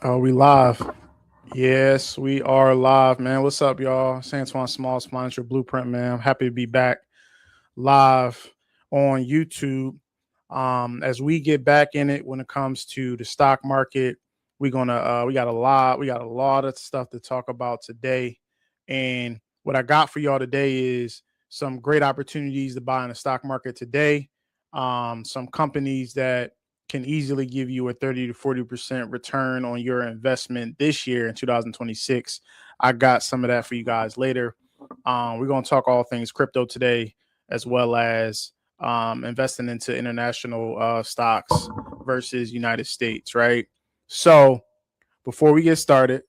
Oh, we live. Yes, we are live, man. What's up, y'all? It's Antoine Smalls, Financial Blueprint, man. I'm happy to be back live on YouTube. As we get back in it when it comes to the stock market, we got a lot of stuff to talk about today. And what I got for y'all today is some great opportunities to buy in the stock market today. Some companies that can easily give you a 30 to 40% return on your investment this year in 2026. I got some of that for you guys later. We're going to talk all things crypto today, as well as investing into international stocks versus United States, right? So before we get started,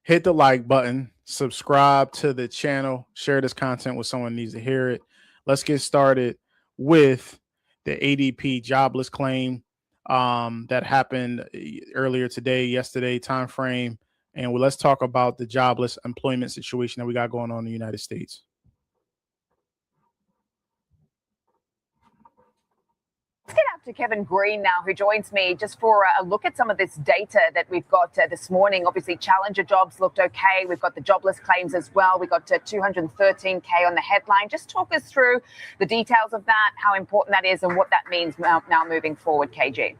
hit the like button, subscribe to the channel, share this content with someone who needs to hear it. Let's get started with the ADP jobless claim that happened earlier today, yesterday time frame. And let's talk about the jobless employment situation that we got going on in the United States. Let's get out to Kevin Green now, who joins me just for a look at some of this data that we've got this morning. Obviously, challenger jobs looked okay. We've got the jobless claims as well. We got 213K on the headline. Just talk us through the details of that, how important that is, and what that means now moving forward, KG.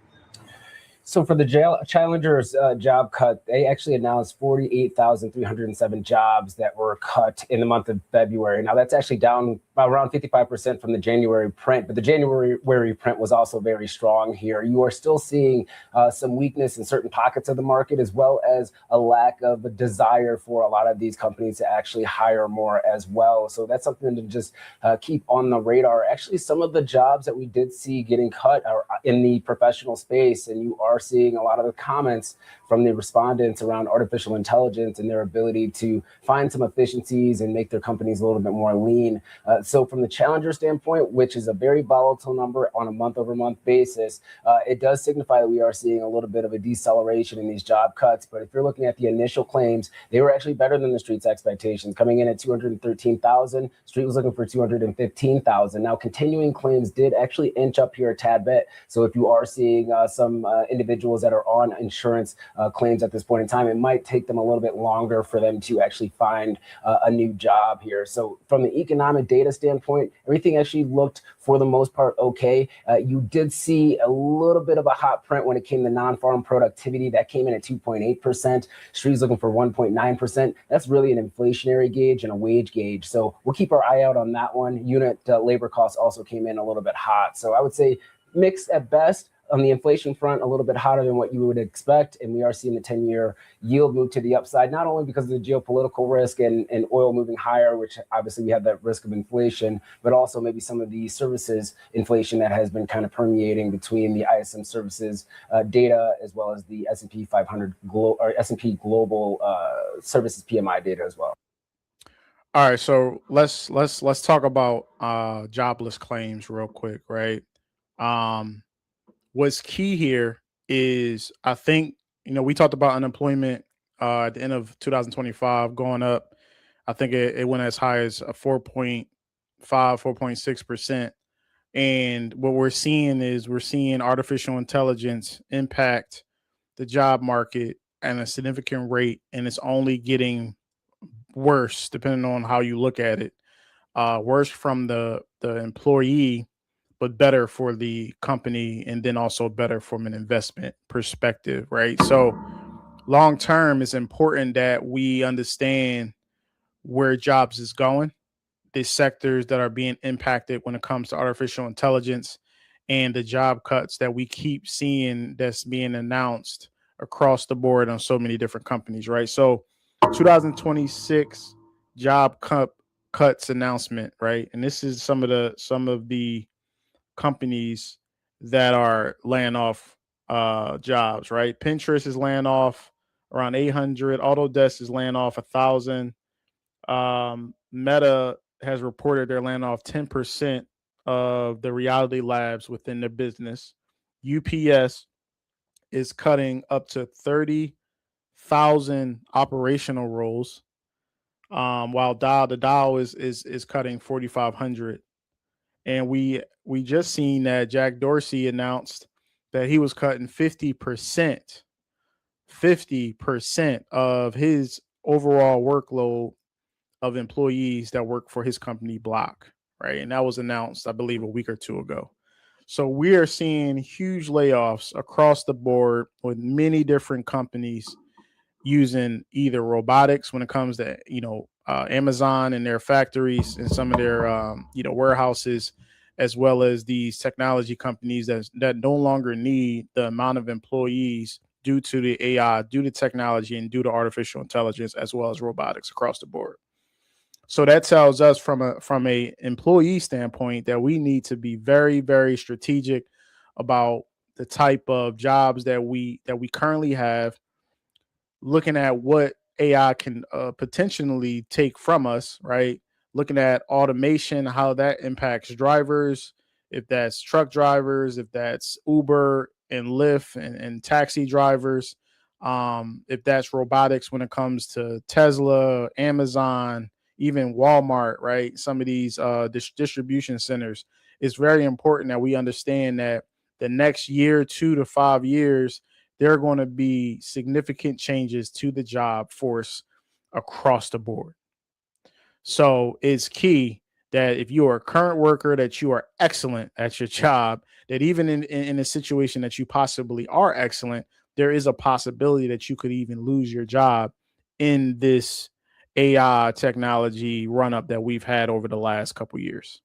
So for the challengers job cut, they actually announced 48,307 jobs that were cut in the month of February. Now that's actually down around 55% from the January print, but the January print was also very strong here. You are still seeing some weakness in certain pockets of the market, as well as a lack of a desire for a lot of these companies to actually hire more as well. So that's something to just keep on the radar. Actually, some of the jobs that we did see getting cut are in the professional space, and you are seeing a lot of the comments from the respondents around artificial intelligence and their ability to find some efficiencies and make their companies a little bit more lean. So from the challenger standpoint, which is a very volatile number on a month-over-month basis, it does signify that we are seeing a little bit of a deceleration in these job cuts. But if you're looking at the initial claims, they were actually better than the street's expectations, coming in at 213,000. Street was looking for 215,000. Now, continuing claims did actually inch up here a tad bit. So if you are seeing some individuals that are on insurance claims at this point in time, it might take them a little bit longer for them to actually find a new job here. So from the economic data standpoint, everything actually looked for the most part okay. You did see a little bit of a hot print when it came to non-farm productivity. That came in at 2.8%. Street's looking for 1.9%. That's really an inflationary gauge and a wage gauge. So we'll keep our eye out on that one. Unit labor costs also came in a little bit hot. So I would say mixed at best. On the inflation front, a little bit hotter than what you would expect. And we are seeing the 10-year yield move to the upside, not only because of the geopolitical risk and oil moving higher, which obviously we have that risk of inflation, but also maybe some of the services inflation that has been kind of permeating between the ISM services data, as well as the S&P 500 or S&P global services PMI data as well. All right, so let's talk about jobless claims real quick, right? What's key here is, I think, we talked about unemployment at the end of 2025 going up. I think it went as high as a 4.5, 4.6%. And what we're seeing artificial intelligence impact the job market at a significant rate, and it's only getting worse depending on how you look at it. Worse from the employee, but better for the company, and then also better from an investment perspective, right? So long term, it's important that we understand where jobs is going, the sectors that are being impacted when it comes to artificial intelligence, and the job cuts that we keep seeing that's being announced across the board on so many different companies, right? So 2026 job cuts announcement, right? And this is some of the companies that are laying off jobs, right? Pinterest is laying off around 800. Autodesk is laying off 1,000. Meta has reported they're laying off 10% of the reality labs within their business. UPS is cutting up to 30,000 operational roles, while the Dow is cutting 4,500. And we just seen that Jack Dorsey announced that he was cutting 50% 50% of his overall workload of employees that work for his company Block, right? And that was announced, I believe, a week or two ago. So we are seeing huge layoffs across the board with many different companies using either robotics when it comes to, Amazon and their factories and some of their, warehouses, as well as these technology companies that no longer need the amount of employees due to the AI, due to technology, and due to artificial intelligence, as well as robotics across the board. So that tells us from a employee standpoint that we need to be very, very strategic about the type of jobs that we currently have, looking at what AI can potentially take from us, right? Looking at automation, how that impacts drivers, if that's truck drivers, if that's Uber and Lyft and taxi drivers, if that's robotics when it comes to Tesla, Amazon, even Walmart, right? Some of these distribution centers. It's very important that we understand that the next year, 2 to 5 years, there are going to be significant changes to the job force across the board. So it's key that if you are a current worker, that you are excellent at your job, that even in a situation that you possibly are excellent, there is a possibility that you could even lose your job in this AI technology run up that we've had over the last couple years.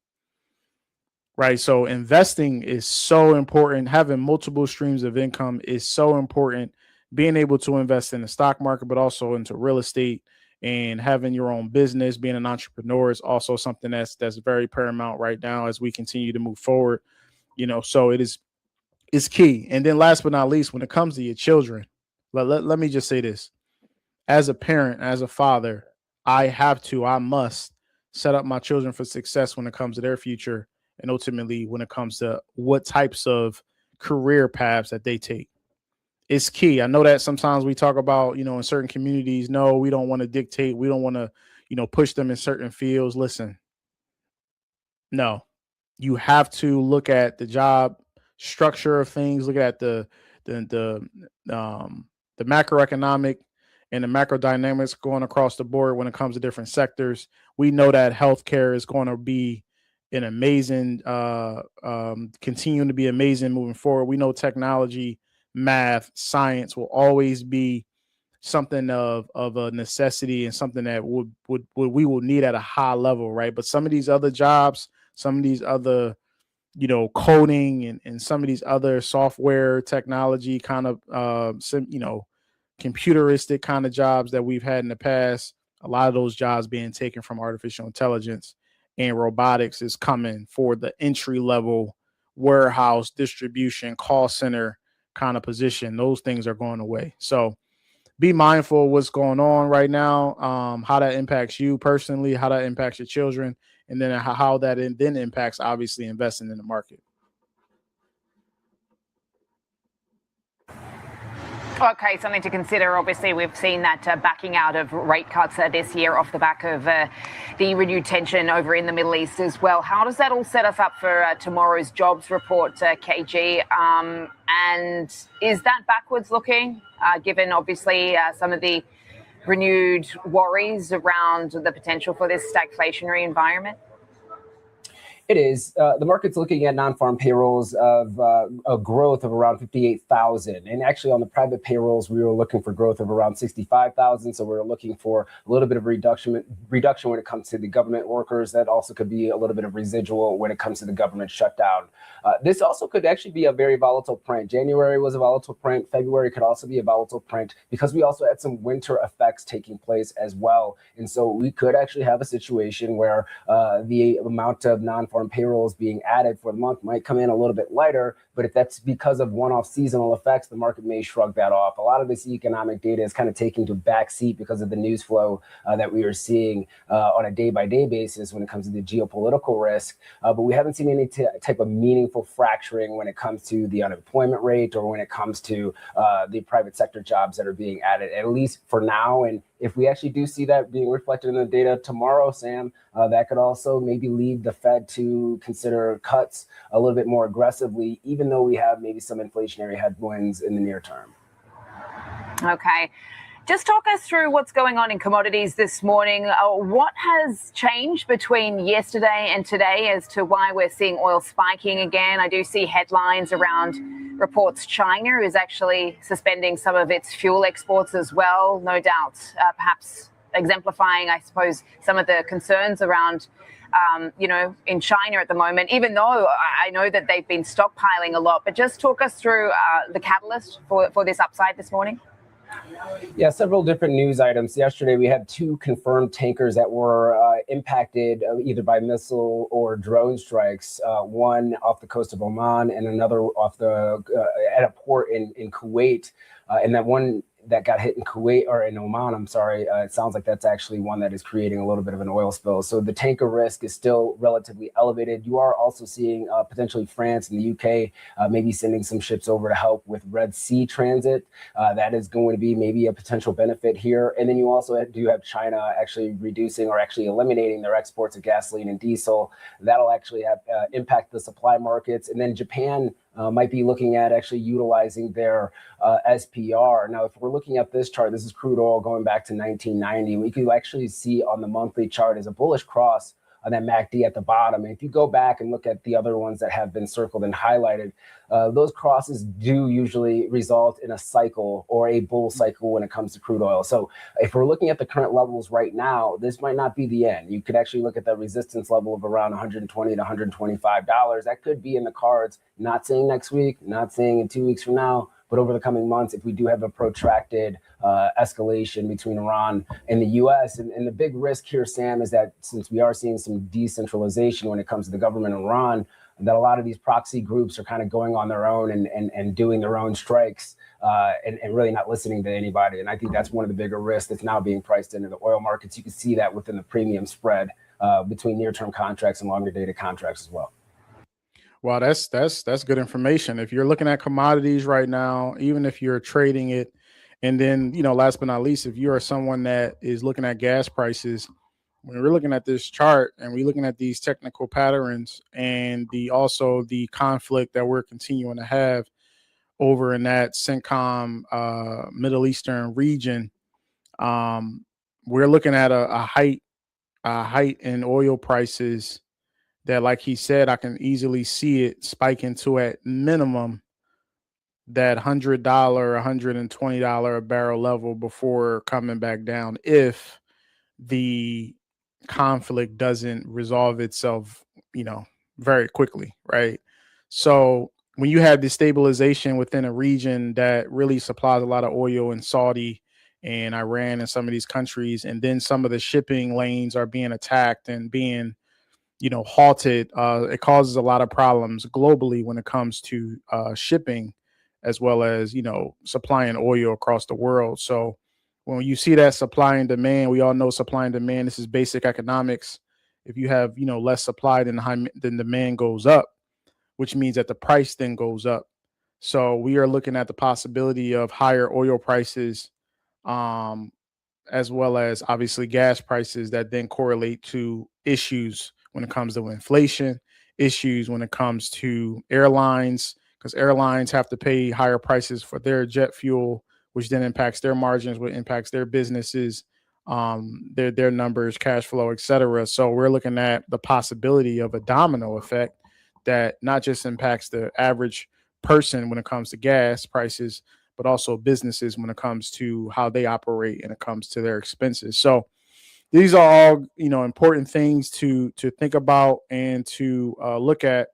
Right. So investing is so important. Having multiple streams of income is so important. Being able to invest in the stock market, but also into real estate, and having your own business, being an entrepreneur is also something that's very paramount right now as we continue to move forward. So it's key. And then last but not least, when it comes to your children, let me just say this. As a parent, as a father, I must set up my children for success when it comes to their future, and ultimately when it comes to what types of career paths that they take. It's key. I know that sometimes we talk about, in certain communities, no, we don't want to dictate. We don't want to, push them in certain fields. Listen, no, you have to look at the job structure of things, look at the macroeconomic and the macro dynamics going across the board when it comes to different sectors. We know that healthcare is going to be an amazing, continuing to be amazing moving forward. We know technology, math, science will always be something of a necessity and something that we will need at a high level, right? But some of these other jobs, some of these other, coding and some of these other software technology kind of, computeristic kind of jobs that we've had in the past, a lot of those jobs being taken from artificial intelligence, and robotics is coming for the entry level warehouse, distribution, call center kind of position. Those things are going away. So be mindful of what's going on right now, how that impacts you personally, how that impacts your children, and then how that then impacts, obviously, investing in the market. Okay, something to consider. Obviously, we've seen that backing out of rate cuts this year off the back of the renewed tension over in the Middle East as well. How does that all set us up for tomorrow's jobs report, KG? And is that backwards looking, given obviously some of the renewed worries around the potential for this stagflationary environment? It is. The market's looking at non-farm payrolls of a growth of around 58,000. And actually on the private payrolls, we were looking for growth of around 65,000. So we're looking for a little bit of reduction when it comes to the government workers. That also could be a little bit of residual when it comes to the government shutdown. This also could actually be a very volatile print. January was a volatile print. February could also be a volatile print because we also had some winter effects taking place as well. And so we could actually have a situation where the amount of non-farm payrolls being added for the month might come in a little bit lighter, but if that's because of one-off seasonal effects, the market may shrug that off. A lot of this economic data is kind of taking to back seat because of the news flow that we are seeing on a day-by-day basis when it comes to the geopolitical risk, but we haven't seen any type of meaningful fracturing when it comes to the unemployment rate or when it comes to the private sector jobs that are being added, at least for now. And if we actually do see that being reflected in the data tomorrow, Sam, that could also maybe lead the Fed to consider cuts a little bit more aggressively, even though we have maybe some inflationary headwinds in the near term. Okay. Just talk us through what's going on in commodities this morning. What has changed between yesterday and today as to why we're seeing oil spiking again? I do see headlines around reports China is actually suspending some of its fuel exports as well, no doubt, perhaps exemplifying, I suppose, some of the concerns around, in China at the moment, even though I know that they've been stockpiling a lot. But just talk us through the catalyst for this upside this morning. Yeah, several different news items. Yesterday, we had 2 confirmed tankers that were impacted either by missile or drone strikes. One off the coast of Oman and another off at a port in Kuwait. And that one that got hit in Kuwait or in Oman, I'm sorry, it sounds like that's actually one that is creating a little bit of an oil spill. So the tanker risk is still relatively elevated. You are also seeing potentially France and the UK maybe sending some ships over to help with Red Sea transit. That is going to be maybe a potential benefit here. And then you also do have China actually reducing or actually eliminating their exports of gasoline and diesel. That'll actually have impact the supply markets. And then Japan might be looking at actually utilizing their SPR. Now, if we're looking at this chart, this is crude oil going back to 1990. We could actually see on the monthly chart is a bullish cross on that MACD at the bottom. And if you go back and look at the other ones that have been circled and highlighted, those crosses do usually result in a cycle or a bull cycle when it comes to crude oil. So if we're looking at the current levels right now, this might not be the end. You could actually look at the resistance level of around $120 to $125. That could be in the cards, not saying next week, not saying in 2 weeks from now, but over the coming months, if we do have a protracted escalation between Iran and the U.S. And the big risk here, Sam, is that since we are seeing some decentralization when it comes to the government of Iran, that a lot of these proxy groups are kind of going on their own and doing their own strikes and really not listening to anybody. And I think that's one of the bigger risks that's now being priced into the oil markets. You can see that within the premium spread between near-term contracts and longer-dated contracts as well. Well, that's good information. If you're looking at commodities right now, even if you're trading it, and then, last but not least, if you are someone that is looking at gas prices, when we're looking at this chart and we're looking at these technical patterns and also the conflict that we're continuing to have over in that CENTCOM Middle Eastern region, we're looking at a height in oil prices that, like he said, I can easily see it spike into at minimum that $100, $120 a barrel level before coming back down if the conflict doesn't resolve itself, very quickly, right? So when you have this stabilization within a region that really supplies a lot of oil in Saudi and Iran and some of these countries, and then some of the shipping lanes are being attacked and being halted, it causes a lot of problems globally when it comes to shipping, as well as, supplying oil across the world. So when you see that supply and demand, we all know supply and demand, this is basic economics. If you have, less supply than demand goes up, which means that the price then goes up. So we are looking at the possibility of higher oil prices, as well as obviously gas prices that then correlate to issues when it comes to inflation, issues when it comes to airlines, because airlines have to pay higher prices for their jet fuel, which then impacts their margins, which impacts their businesses, their numbers, cash flow, etc. So we're looking at the possibility of a domino effect that not just impacts the average person when it comes to gas prices, but also businesses when it comes to how they operate and it comes to their expenses. So these are all, important things to think about and to look at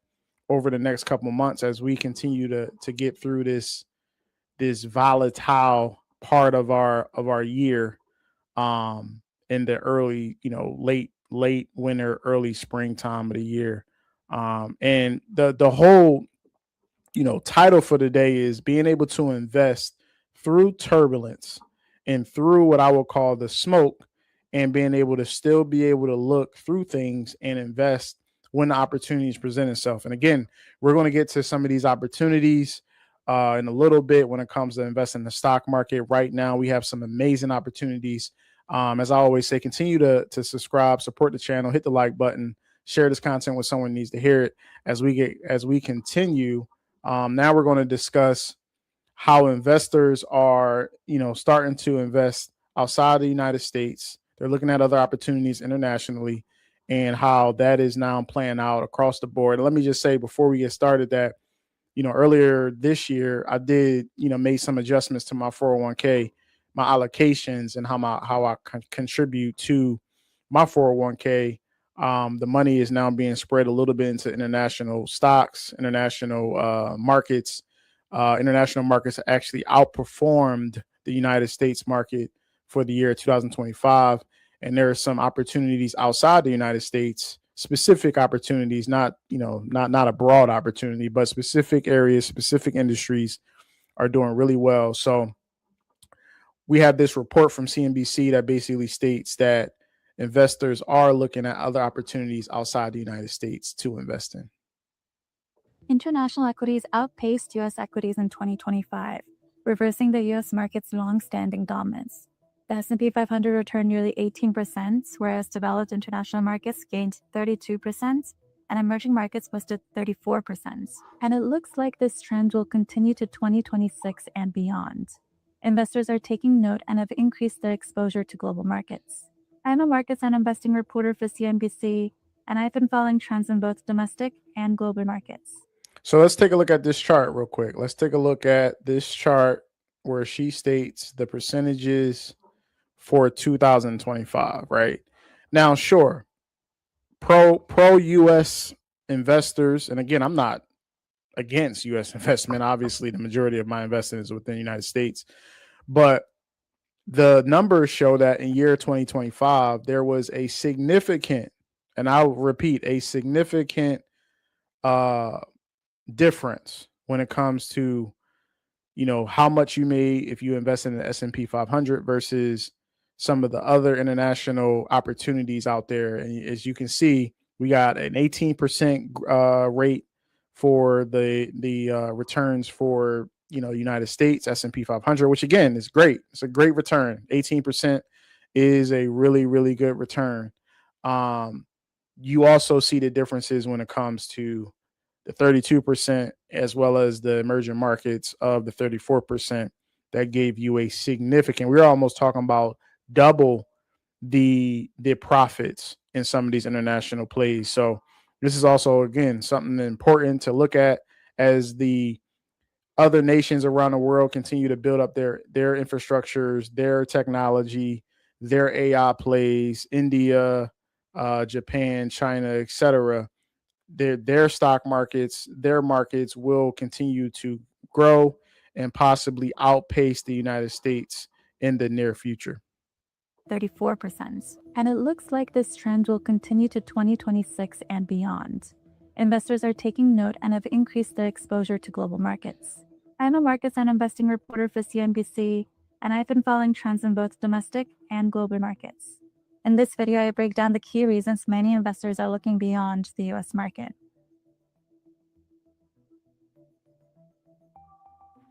over the next couple of months as we continue to get through this volatile part of our year, in the early, late winter, early springtime of the year. And the whole title for today is being able to invest through turbulence and through what I will call the smoke, and being able to still be able to look through things and invest when the opportunities present itself. And again, we're going to get to some of these opportunities in a little bit when it comes to investing in the stock market. Right now, we have some amazing opportunities. As I always say, continue to subscribe, support the channel, hit the like button, share this content with someone who needs to hear it as we continue. Now we're going to discuss how investors are, starting to invest outside the United States. They're looking at other opportunities internationally, and how that is now playing out across the board. And let me just say before we get started that, earlier this year, I did, made some adjustments to my 401k, my allocations, and how I contribute to my 401k. The money is now being spread a little bit into international stocks, international markets. International markets actually outperformed the United States market for the year 2025. And there are some opportunities outside the United States, specific opportunities, not a broad opportunity, but specific areas, specific industries are doing really well. So we have this report from CNBC that basically states that investors are looking at other opportunities outside the United States to invest in. International equities outpaced U.S. equities in 2025, reversing the U.S. market's long-standing dominance. The S&P 500 returned nearly 18%, whereas developed international markets gained 32%, and emerging markets posted 34%. And it looks like this trend will continue to 2026 and beyond. Investors are taking note and have increased their exposure to global markets. I'm a markets and investing reporter for CNBC, and I've been following trends in both domestic and global markets. So let's take a look at this chart real quick. Let's take a look at this chart where she states the percentages for 2025, right? Now, sure, pro US investors, and again, I'm not against US investment. Obviously, the majority of my investment is within the United States, but the numbers show that in year 2025, there was a significant, and I'll repeat, a significant difference when it comes to, how much you made if you invest in the S&P 500 versus some of the other international opportunities out there. And as you can see, we got an 18% rate for the returns for, United States S&P 500, which again is great. It's a great return. 18% is a really, really good return. You also see the differences when it comes to the 32%, as well as the emerging markets of the 34%. That gave you a significant, we're almost talking about double the profits in some of these international plays. So this is also, again, something important to look at as the other nations around the world continue to build up their infrastructures, their technology, their AI plays. India, Japan, China, etc. Their stock markets, their markets will continue to grow and possibly outpace the United States in the near future. 34%. And it looks like this trend will continue to 2026 and beyond. Investors are taking note and have increased their exposure to global markets. I'm a markets and investing reporter for CNBC, and I've been following trends in both domestic and global markets. In this video, I break down the key reasons many investors are looking beyond the US market.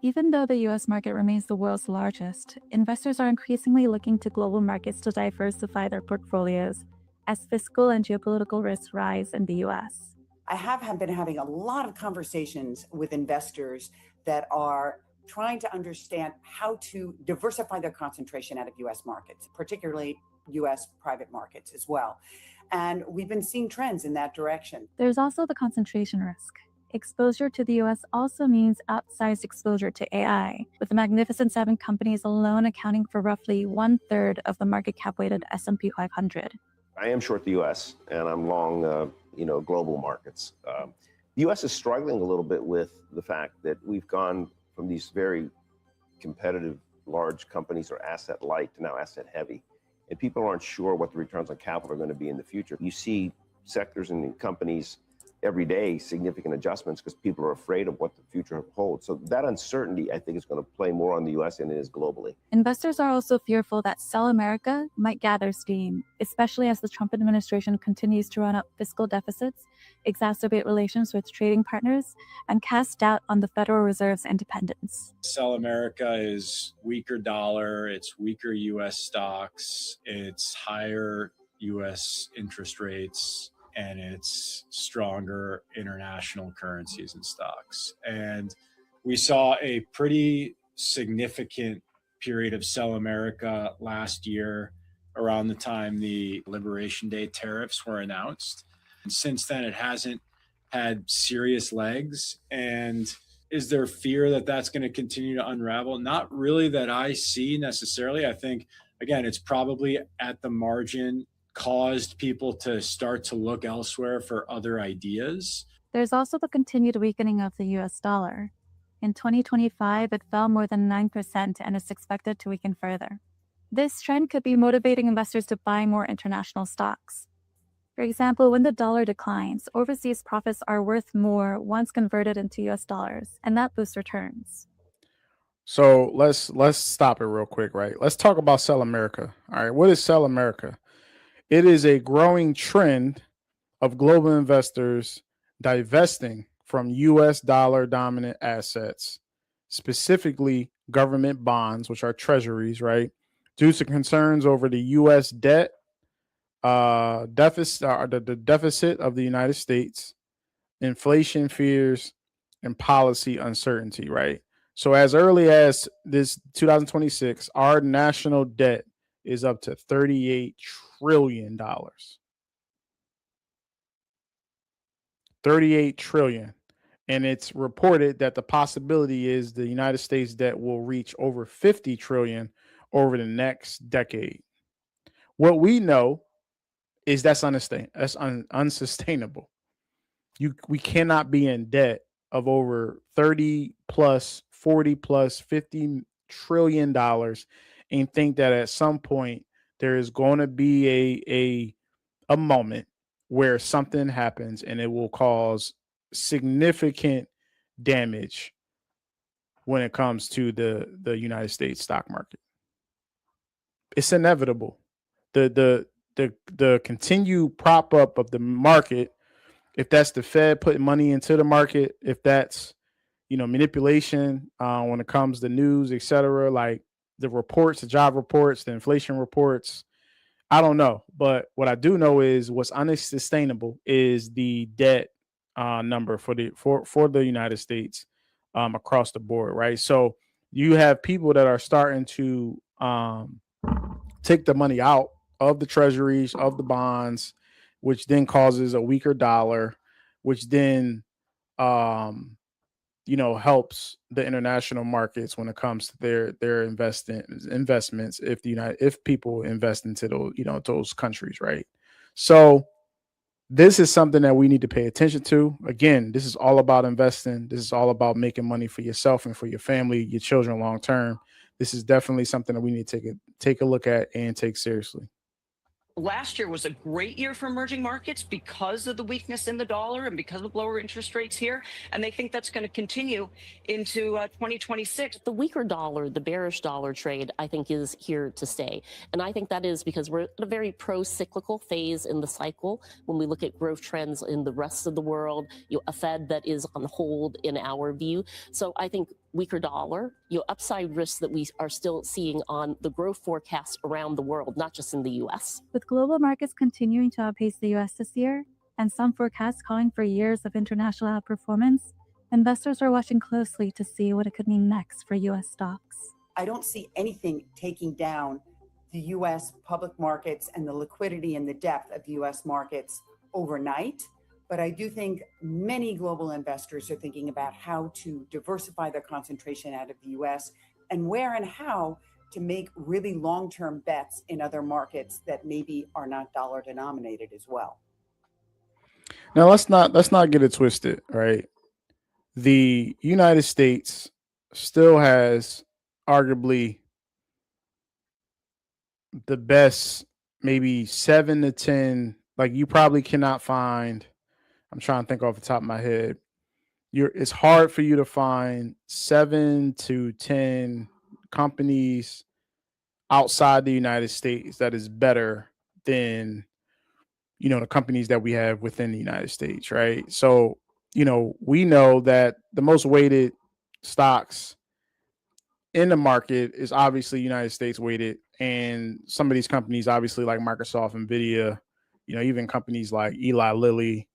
Even though the US market remains the world's largest, investors are increasingly looking to global markets to diversify their portfolios as fiscal and geopolitical risks rise in the US. I have been having a lot of conversations with investors that are trying to understand how to diversify their concentration out of US markets, particularly US private markets as well. And we've been seeing trends in that direction. There's also the concentration risk. Exposure to the US also means outsized exposure to AI, with the Magnificent Seven companies alone accounting for roughly 1/3 of the market cap weighted S&P 500. I am short the US and I'm long global markets. The US is struggling a little bit with the fact that we've gone from these very competitive large companies or asset light to now asset heavy. And people aren't sure what the returns on capital are going to be in the future. You see sectors and companies every day, significant adjustments because people are afraid of what the future holds. So that uncertainty, I think, is going to play more on the US than it is globally. Investors are also fearful that Sell America might gather steam, especially as the Trump administration continues to run up fiscal deficits, exacerbate relations with trading partners, and cast doubt on the Federal Reserve's independence. Sell America is weaker dollar, it's weaker US stocks, it's higher US interest rates, and it's stronger international currencies and stocks. And We saw a pretty significant period of sell America last year around the time the Liberation Day tariffs were announced. And since then, it hasn't had serious legs. And is there fear that that's going to continue to unravel? Not really that I see necessarily. I think, again, it's probably at the margin caused people to start to look elsewhere for other ideas. There's also the continued weakening of the US dollar. In 2025, it fell more than 9% and is expected to weaken further. This trend could be motivating investors to buy more international stocks. For example, when the dollar declines, overseas profits are worth more once converted into US dollars, and that boosts returns. So let's stop it real quick, right? Let's talk about Sell America. All right, what is Sell America? It is a growing trend of global investors divesting from US dollar dominant assets, specifically government bonds, which are treasuries, right? Due to concerns over the US debt deficit, the deficit of the United States, inflation fears, and policy uncertainty, right? So as early as this 2026, our national debt is up to $38 trillion. 38 trillion. And it's reported that the possibility is the United States debt will reach over 50 trillion over the next decade. What we know is that's unsustainable. We cannot be in debt of over 30 plus, 40 plus, 50 trillion dollars and think that at some point there is going to be a moment where something happens and it will cause significant damage when it comes to the United States stock market. It's inevitable. The continued prop up of the market, if that's the Fed putting money into the market, if that's manipulation when it comes to news, etc., like the reports, the job reports, the inflation reports, I don't know. But what I do know is what's unsustainable is the debt number for the United States across the board, right? So you have people that are starting to take the money out of the treasuries, of the bonds, which then causes a weaker dollar, which then helps the international markets when it comes to their investments if people invest into those countries, right? So this is something that we need to pay attention to. Again, this is all about investing. This is all about making money for yourself and for your family, your children long term. This is definitely something that we need to take a look at and take seriously. Last year was a great year for emerging markets because of the weakness in the dollar and because of lower interest rates here. And they think that's going to continue into 2026. The weaker dollar, the bearish dollar trade, I think is here to stay. And I think that is because we're at a very pro-cyclical phase in the cycle. When we look at growth trends in the rest of the world, a Fed that is on hold in our view. So I think weaker dollar, upside risks that we are still seeing on the growth forecasts around the world, not just in the U.S. With global markets continuing to outpace the U.S. this year, and some forecasts calling for years of international outperformance, investors are watching closely to see what it could mean next for U.S. stocks. I don't see anything taking down the U.S. public markets and the liquidity and the depth of the U.S. markets overnight. But I do think many global investors are thinking about how to diversify their concentration out of the US and where and how to make really long-term bets in other markets that maybe are not dollar denominated as well. Now let's not get it twisted, right? The United States still has arguably the best, maybe 7 to 10, like you probably cannot find. I'm trying to think off the top of my head. It's hard for you to find 7 to 10 companies outside the United States that is better than, the companies that we have within the United States, right? So, we know that the most weighted stocks in the market is obviously United States weighted. And some of these companies, obviously like Microsoft, NVIDIA, even companies like Eli Lilly,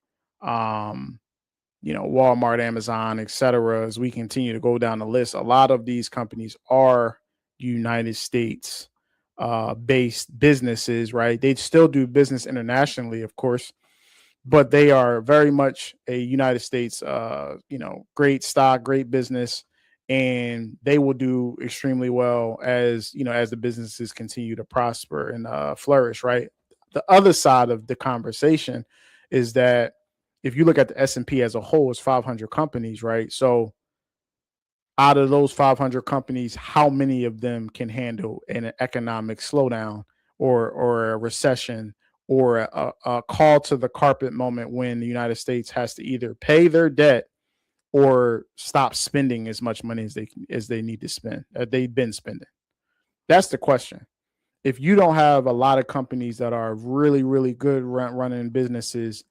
Walmart, Amazon, et cetera, as we continue to go down the list, a lot of these companies are United States based businesses, right? They still do business internationally, of course, but they are very much a United States, great stock, great business, and they will do extremely well as the businesses continue to prosper and flourish, right? The other side of the conversation is that if you look at the S&P as a whole, it's 500 companies, right? So out of those 500 companies, how many of them can handle an economic slowdown or a recession or a call to the carpet moment when the United States has to either pay their debt or stop spending as much money as they need to spend, they've been spending? That's the question. If you don't have a lot of companies that are really, really good running businesses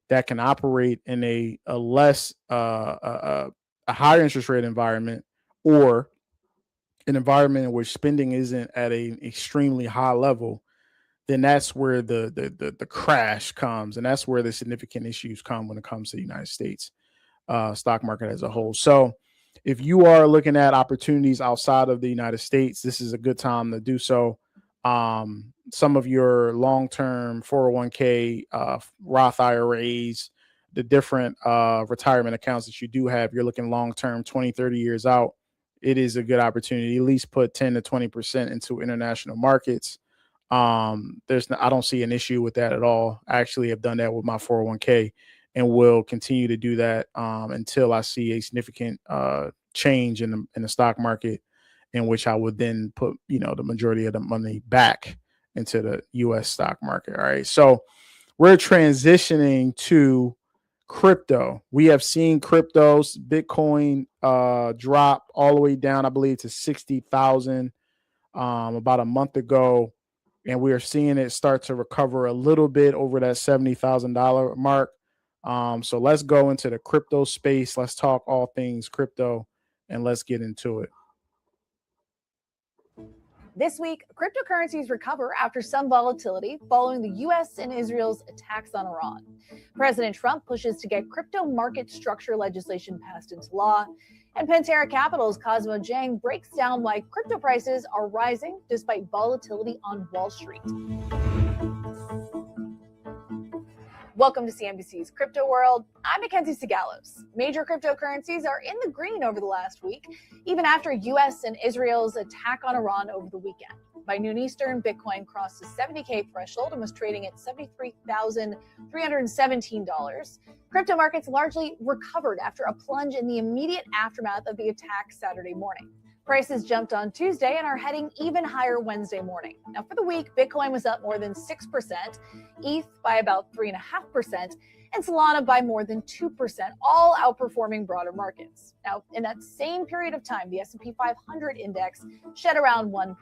that can operate in a less a higher interest rate environment, or an environment in which spending isn't at an extremely high level, then that's where the crash comes, and that's where the significant issues come when it comes to the United States stock market as a whole. So if you are looking at opportunities outside of the United States, this is a good time to do so. Some of your long-term 401k, Roth IRAs, the different retirement accounts that you do have, you're looking long-term, 20, 30 years out, it is a good opportunity. At least put 10 to 20% into international markets. I don't see an issue with that at all. I actually have done that with my 401k and will continue to do that until I see a significant change in the stock market, in which I would then put, the majority of the money back into the US stock market. All right. So we're transitioning to crypto. We have seen cryptos, Bitcoin drop all the way down, I believe, to 60,000 about a month ago. And we are seeing it start to recover a little bit over that $70,000 mark. So let's go into the crypto space. Let's talk all things crypto and let's get into it. This week, cryptocurrencies recover after some volatility following the U.S. and Israel's attacks on Iran. President Trump pushes to get crypto market structure legislation passed into law. And Pantera Capital's Cosmo Jiang breaks down why crypto prices are rising despite volatility on Wall Street. Welcome to CNBC's Crypto World. I'm Mackenzie Sigalos. Major cryptocurrencies are in the green over the last week, even after U.S. and Israel's attack on Iran over the weekend. By noon Eastern, Bitcoin crossed the 70K threshold and was trading at $73,317. Crypto markets largely recovered after a plunge in the immediate aftermath of the attack Saturday morning. Prices jumped on Tuesday and are heading even higher Wednesday morning. Now, for the week, Bitcoin was up more than 6%, ETH by about 3.5%, and Solana by more than 2%, all outperforming broader markets. Now, in that same period of time, the S&P 500 index shed around 1%.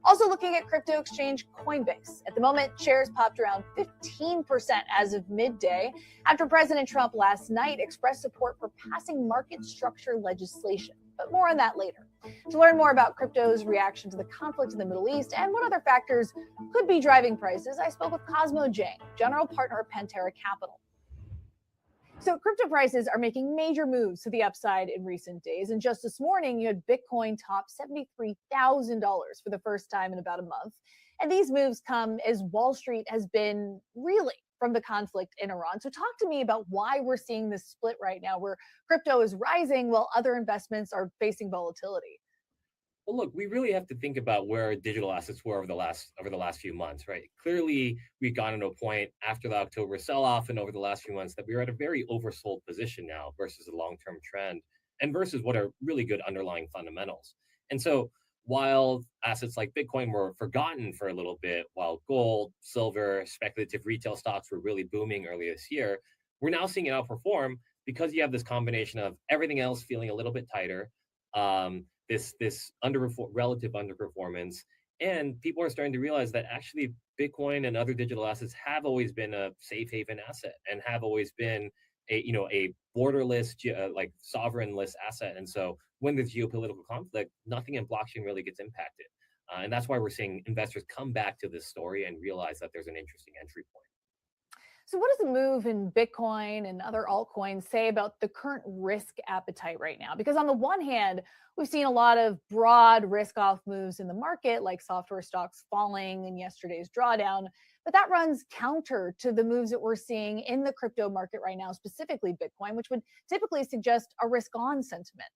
Also looking at crypto exchange Coinbase. At the moment, shares popped around 15% as of midday after President Trump last night expressed support for passing market structure legislation. But more on that later. To learn more about crypto's reaction to the conflict in the Middle East and what other factors could be driving prices, I spoke with Cosmo Jiang, general partner of Pantera Capital. So crypto prices are making major moves to the upside in recent days. And just this morning, you had Bitcoin top $73,000 for the first time in about a month. And these moves come as Wall Street has been reeling from the conflict in Iran. So talk to me about why we're seeing this split right now, where crypto is rising while other investments are facing volatility. Well, look, we really have to think about where digital assets were over the last few months, right? Clearly, we've gotten to a point after the October sell-off and over the last few months that we're at a very oversold position now versus a long-term trend and versus what are really good underlying fundamentals. And so while assets like Bitcoin were forgotten for a little bit, while gold, silver, speculative retail stocks were really booming earlier this year, we're now seeing it outperform because you have this combination of everything else feeling a little bit tighter, this relative underperformance, and people are starting to realize that actually Bitcoin and other digital assets have always been a safe haven asset and have always been a borderless, like sovereignless asset. And so when there's geopolitical conflict, nothing in blockchain really gets impacted. And that's why we're seeing investors come back to this story and realize that there's an interesting entry point. So what does the move in Bitcoin and other altcoins say about the current risk appetite right now? Because on the one hand, we've seen a lot of broad risk-off moves in the market, like software stocks falling in yesterday's drawdown, but that runs counter to the moves that we're seeing in the crypto market right now, specifically Bitcoin, which would typically suggest a risk-on sentiment.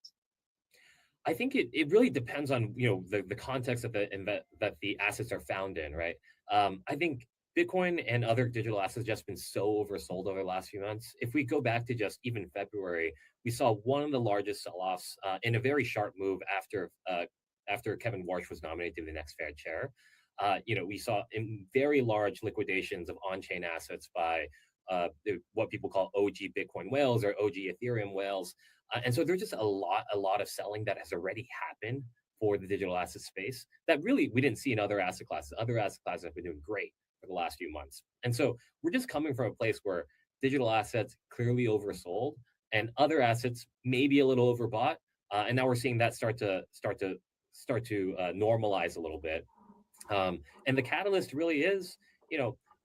I think it really depends on the context that the assets are found in, right? I think Bitcoin and other digital assets just been so oversold over the last few months. If we go back to just even February, we saw one of the largest sell-offs in a very sharp move after Kevin Warsh was nominated to the next Fed chair. We saw in very large liquidations of on-chain assets by what people call OG Bitcoin whales or OG Ethereum whales. And so there's just a lot of selling that has already happened for the digital asset space that really we didn't see in other asset classes. Other asset classes have been doing great for the last few months. And so we're just coming from a place where digital assets clearly oversold and other assets maybe a little overbought. And now we're seeing that start to normalize a little bit. And the catalyst really is,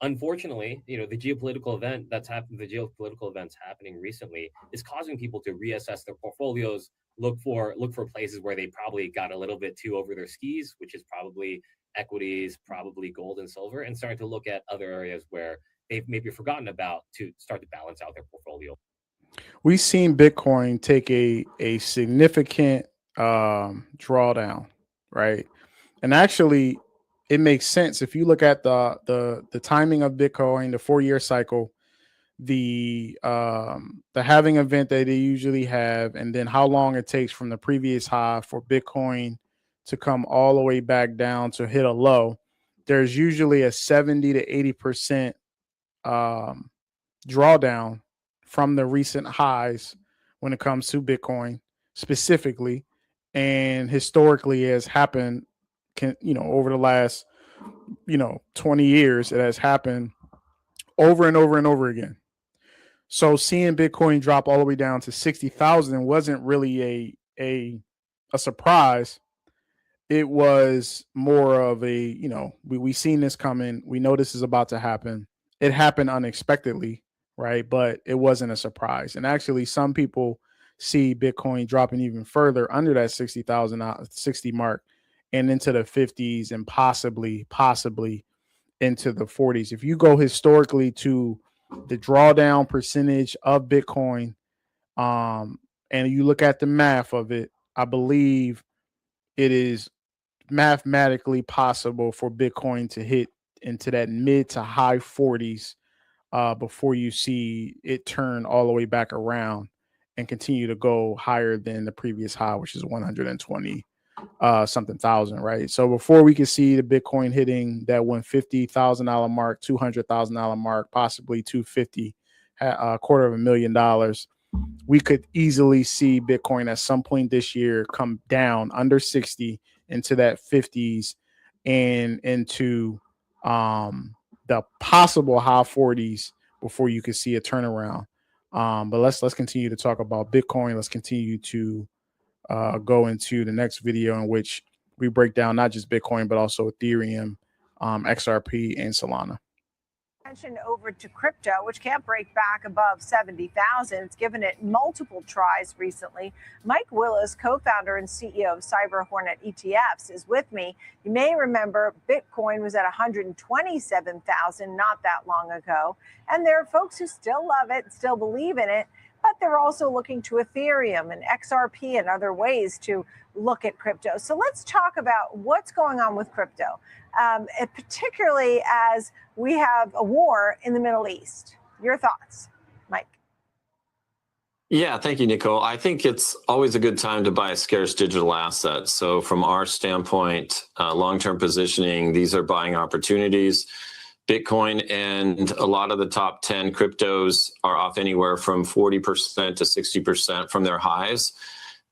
unfortunately, the geopolitical event that's happened, the geopolitical events happening recently is causing people to reassess their portfolios, look for places where they probably got a little bit too over their skis, which is probably equities, probably gold and silver, and starting to look at other areas where they've maybe forgotten about to start to balance out their portfolio. We've seen Bitcoin take a significant drawdown, right? And actually, it makes sense if you look at the timing of Bitcoin, the 4-year cycle, the halving event that they usually have, and then how long it takes from the previous high for Bitcoin to come all the way back down to hit a low. There's usually a 70 to 80% drawdown from the recent highs when it comes to Bitcoin specifically, and historically has happened. Over the last 20 years, it has happened over and over and over again. So seeing Bitcoin drop all the way down to 60,000 wasn't really a surprise. It was more of a, we seen this coming. We know this is about to happen. It happened unexpectedly, right? But it wasn't a surprise. And actually, some people see Bitcoin dropping even further under that 60 mark and into the 50s and possibly into the 40s. If you go historically to the drawdown percentage of Bitcoin, and you look at the math of it, I believe it is mathematically possible for Bitcoin to hit into that mid to high 40s before you see it turn all the way back around and continue to go higher than the previous high, which is 120 something thousand, right? So before we could see the Bitcoin hitting that $150,000 mark, $200,000 mark, possibly $250, $250,000, we could easily see Bitcoin at some point this year come down under 60 into that 50s and into the possible high 40s before you could see a turnaround. But let's continue to talk about Bitcoin. Let's continue to go into the next video in which we break down not just Bitcoin, but also Ethereum, XRP, and Solana. Attention over to crypto, which can't break back above 70,000. It's given it multiple tries recently. Mike Willis, co-founder and CEO of Cyber Hornet ETFs, is with me. You may remember Bitcoin was at 127,000 not that long ago. And there are folks who still love it, still believe in it, but they're also looking to Ethereum and XRP and other ways to look at crypto. So let's talk about what's going on with crypto, particularly as we have a war in the Middle East. Your thoughts, Mike? Yeah, thank you, Nicole. I think it's always a good time to buy a scarce digital asset. So from our standpoint, long-term positioning, these are buying opportunities. Bitcoin and a lot of the top 10 cryptos are off anywhere from 40% to 60% from their highs,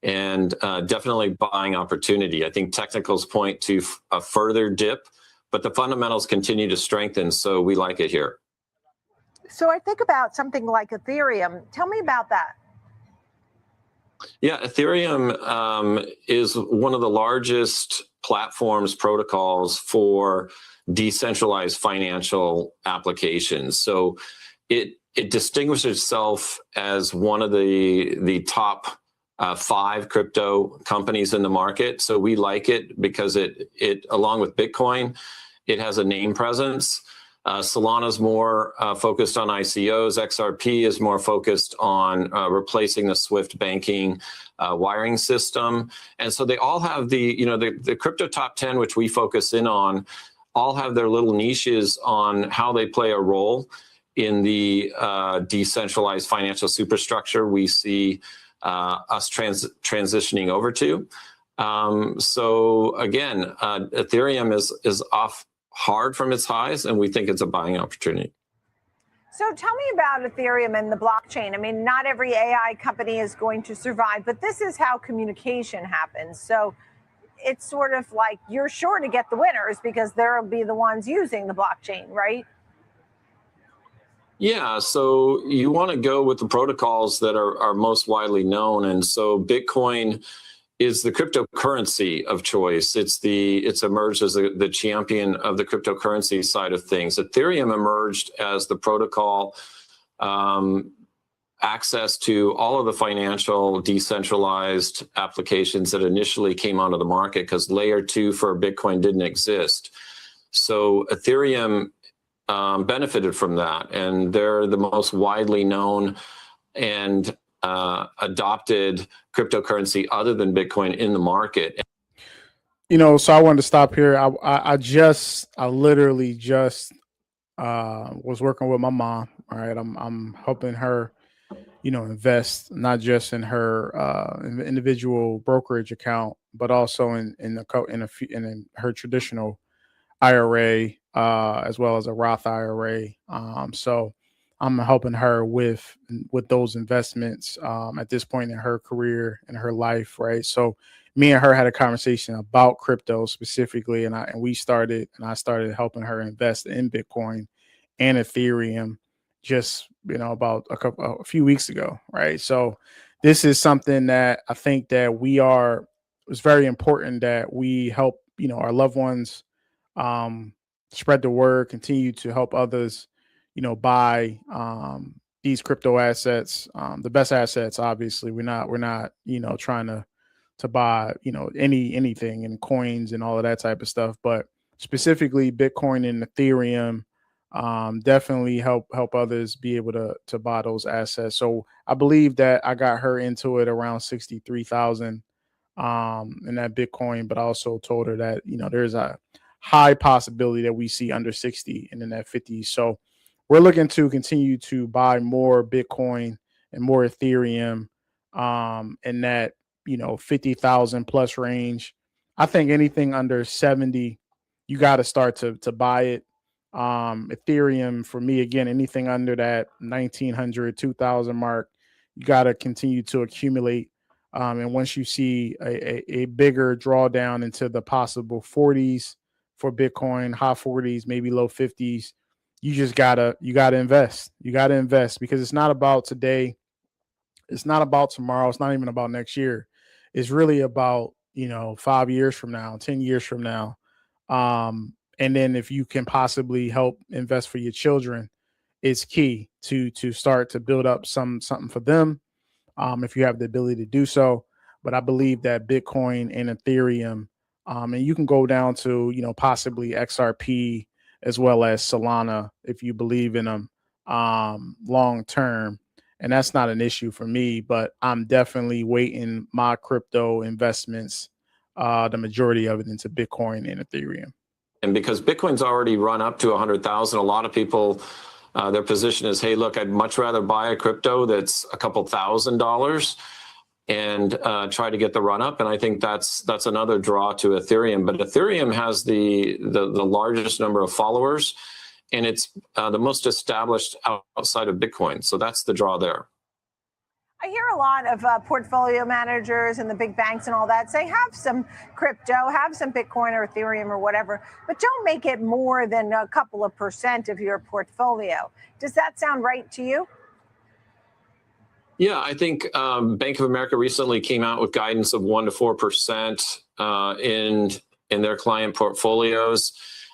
and definitely buying opportunity. I think technicals point to a further dip, but the fundamentals continue to strengthen, so we like it here. So I think about something like Ethereum. Tell me about that. Yeah, Ethereum is one of the largest protocols for decentralized financial applications. So it distinguishes itself as one of the top 5 crypto companies in the market. So we like it because it along with Bitcoin, it has a name presence. Solana's more focused on ICOs. XRP is more focused on replacing the SWIFT banking wiring system. And so they all have the crypto top 10, which we focus in on, all have their little niches on how they play a role in the decentralized financial superstructure we see us transitioning over to. So again, Ethereum is off hard from its highs, and we think it's a buying opportunity. So tell me about Ethereum and the blockchain. I mean, not every AI company is going to survive, but this is how communication happens. So it's sort of like you're sure to get the winners because they'll be the ones using the blockchain, right? Yeah, so you want to go with the protocols that are most widely known. And so Bitcoin is the cryptocurrency of choice. It's emerged as the champion of the cryptocurrency side of things. Ethereum emerged as the protocol, access to all of the financial decentralized applications that initially came onto the market because layer 2 for Bitcoin didn't exist. So Ethereum benefited from that, and they're the most widely known and adopted cryptocurrency other than Bitcoin in the market. So I wanted to stop here. I literally just was working with my mom. All right, I'm helping her, invest not just in her individual brokerage account, but also in her traditional IRA, as well as a Roth IRA. So I'm helping her with those investments at this point in her career and her life, right? So me and her had a conversation about crypto specifically, and I started helping her invest in Bitcoin and Ethereum just about a few weeks ago, right? So this is something that I think that it's very important that we help our loved ones spread the word, continue to help others buy these crypto assets, the best assets. Obviously, we're not trying to buy anything in coins and all of that type of stuff, but specifically Bitcoin and Ethereum definitely help others be able to buy those assets. So I believe that I got her into it around 63,000 in that Bitcoin, but I also told her that there's a high possibility that we see under 60 and in that 50. So we're looking to continue to buy more Bitcoin and more Ethereum in that 50,000 plus range. I think anything under 70, you got to start to buy it. Ethereum for me, again, anything under that 1,900, 2,000 mark, you got to continue to accumulate. And once you see a bigger drawdown into the possible 40s for Bitcoin, high 40s, maybe low 50s, you just gotta invest. You gotta invest because it's not about today. It's not about tomorrow. It's not even about next year. It's really about 5 years from now, 10 years from now. And then if you can possibly help invest for your children, it's key to start to build up something for them. If you have the ability to do so. But I believe that Bitcoin and Ethereum, and you can go down to, possibly XRP as well as Solana if you believe in them long term. And that's not an issue for me, but I'm definitely weighting my crypto investments, the majority of it, into Bitcoin and Ethereum. And because Bitcoin's already run up to 100,000, a lot of people, their position is, hey, look, I'd much rather buy a crypto that's a couple $1,000s and try to get the run up. And I think that's another draw to Ethereum. But Ethereum has the largest number of followers, and it's the most established outside of Bitcoin. So that's the draw there. I hear a lot of portfolio managers and the big banks and all that say have some crypto, have some Bitcoin or Ethereum or whatever, but don't make it more than a couple of % of your portfolio. Does that sound right to you? Yeah, I think Bank of America recently came out with guidance of 1 to 4% in their client portfolios.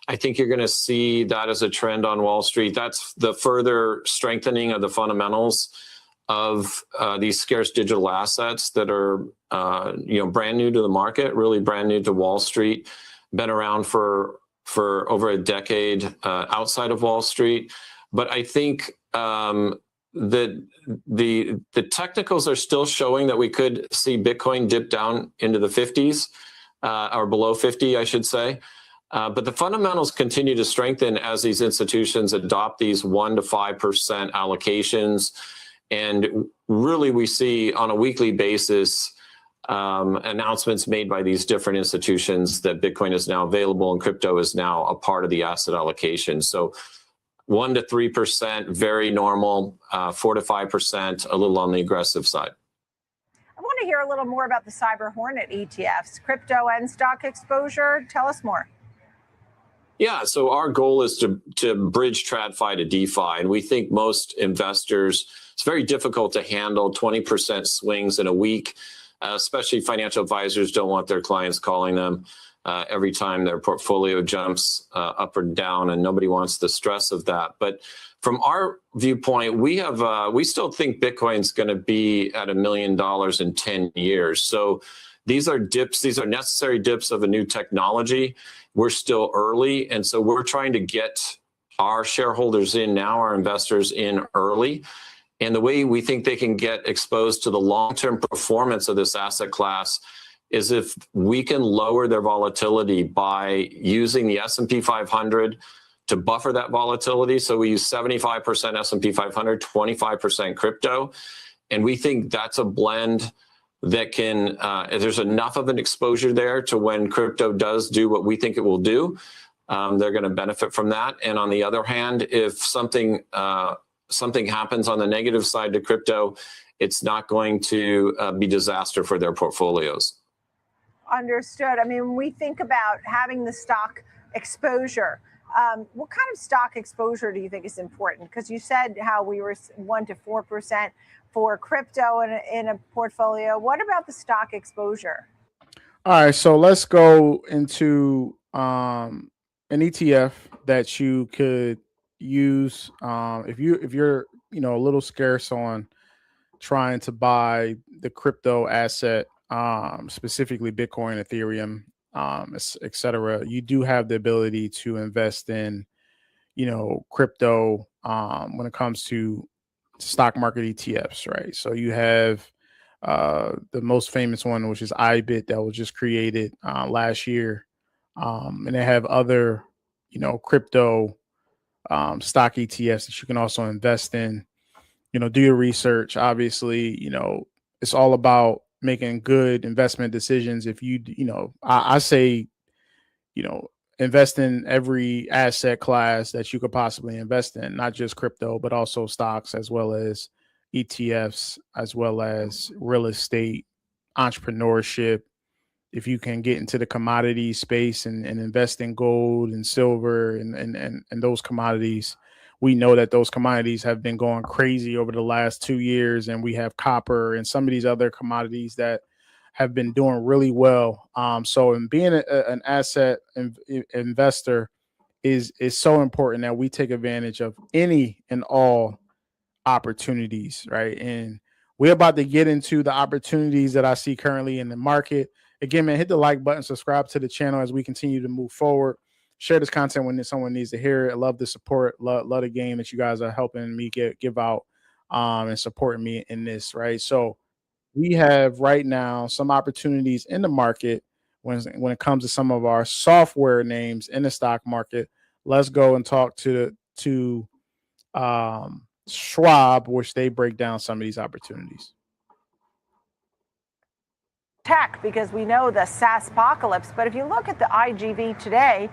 I think you're going to see that as a trend on Wall Street. That's the further strengthening of the fundamentals of these scarce digital assets that are brand new to the market, really brand new to Wall Street, been around for over a decade outside of Wall Street. But I think that the technicals are still showing that we could see Bitcoin dip down into the 50s or below 50, I should say. But the fundamentals continue to strengthen as these institutions adopt these 1% to 5% allocations. And really, we see on a weekly basis announcements made by these different institutions that Bitcoin is now available and crypto is now a part of the asset allocation. So 1% to 3%, very normal, 4% to 5%, a little on the aggressive side. I want to hear a little more about the Cyber Hornet ETFs, crypto and stock exposure. Tell us more. Yeah, so our goal is to bridge TradFi to DeFi, and we think most investors, it's very difficult to handle 20% swings in a week, especially financial advisors don't want their clients calling them every time their portfolio jumps up or down, and nobody wants the stress of that. But from our viewpoint, we still think Bitcoin's going to be at $1 million in 10 years. So these are dips, these are necessary dips of a new technology. We're still early, and so we're trying to get our shareholders in now, our investors in early. And the way we think they can get exposed to the long-term performance of this asset class is if we can lower their volatility by using the S&P 500 to buffer that volatility. So we use 75% S&P 500, 25% crypto. And we think that's a blend that can, there's enough of an exposure there to when crypto does do what we think it will do, they're going to benefit from that. And on the other hand, if something happens on the negative side to crypto, it's not going to be disaster for their portfolios. Understood. I mean, when we think about having the stock exposure, what kind of stock exposure do you think is important? Because you said how we were 1% to 4% for crypto in a portfolio. What about the stock exposure? All right, so let's go into an ETF that you could use if you're a little scarce on trying to buy the crypto asset, specifically Bitcoin, Ethereum, etc. You do have the ability to invest in crypto when it comes to stock market ETFs, right? So you have the most famous one, which is IBIT, that was just created last year, and they have other crypto stock ETFs that you can also invest in. Do your research. Obviously, it's all about making good investment decisions. If I say invest in every asset class that you could possibly invest in, not just crypto, but also stocks, as well as ETFs, as well as real estate, entrepreneurship. If you can get into the commodity space and invest in gold and silver and those commodities, we know that those commodities have been going crazy over the last 2 years, and we have copper and some of these other commodities that have been doing really well. So in being an asset investor is so important that we take advantage of any and all opportunities, right? And we're about to get into the opportunities that I see currently in the market. Again, man, hit the like button, subscribe to the channel as we continue to move forward. Share this content when someone needs to hear it. I love the support, love the game that you guys are helping me give out and supporting me in this, right? So we have right now some opportunities in the market when it comes to some of our software names in the stock market. Let's go and talk to Schwab, which they break down some of these opportunities. Tech, because we know the SaaS apocalypse, but if you look at the IGV today,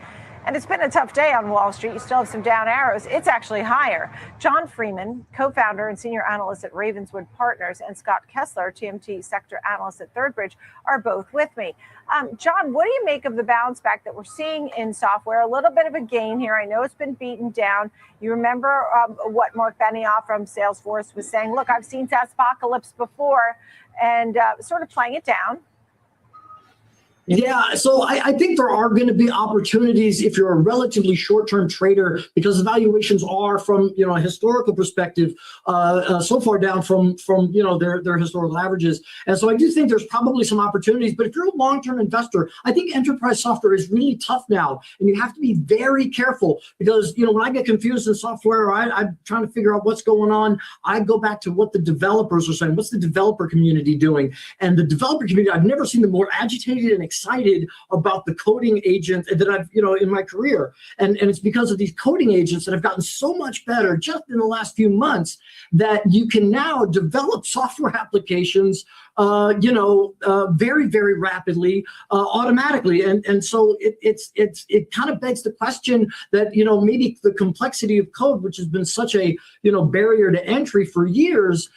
and it's been a tough day on Wall Street, you still have some down arrows, it's actually higher. John Freeman, co-founder and senior analyst at Ravenswood Partners, and Scott Kessler, TMT sector analyst at ThirdBridge, are both with me. John, what do you make of the bounce back that we're seeing in software? A little bit of a gain here. I know it's been beaten down. You remember what Mark Benioff from Salesforce was saying, look, I've seen SaaS apocalypse before, and sort of playing it down. Yeah, so I think there are going to be opportunities if you're a relatively short-term trader, because the valuations are, from a historical perspective, so far down from their historical averages. And so I do think there's probably some opportunities. But if you're a long-term investor, I think enterprise software is really tough now, and you have to be very careful, because when I get confused in software, or I'm trying to figure out what's going on, I go back to what the developers are saying. What's the developer community doing? And the developer community, I've never seen them more agitated and excited about the coding agent that I've, in my career. And it's because of these coding agents that have gotten so much better just in the last few months, that you can now develop software applications, very, very rapidly, automatically. And so it kind of begs the question that, maybe the complexity of code, which has been such a, barrier to entry for years,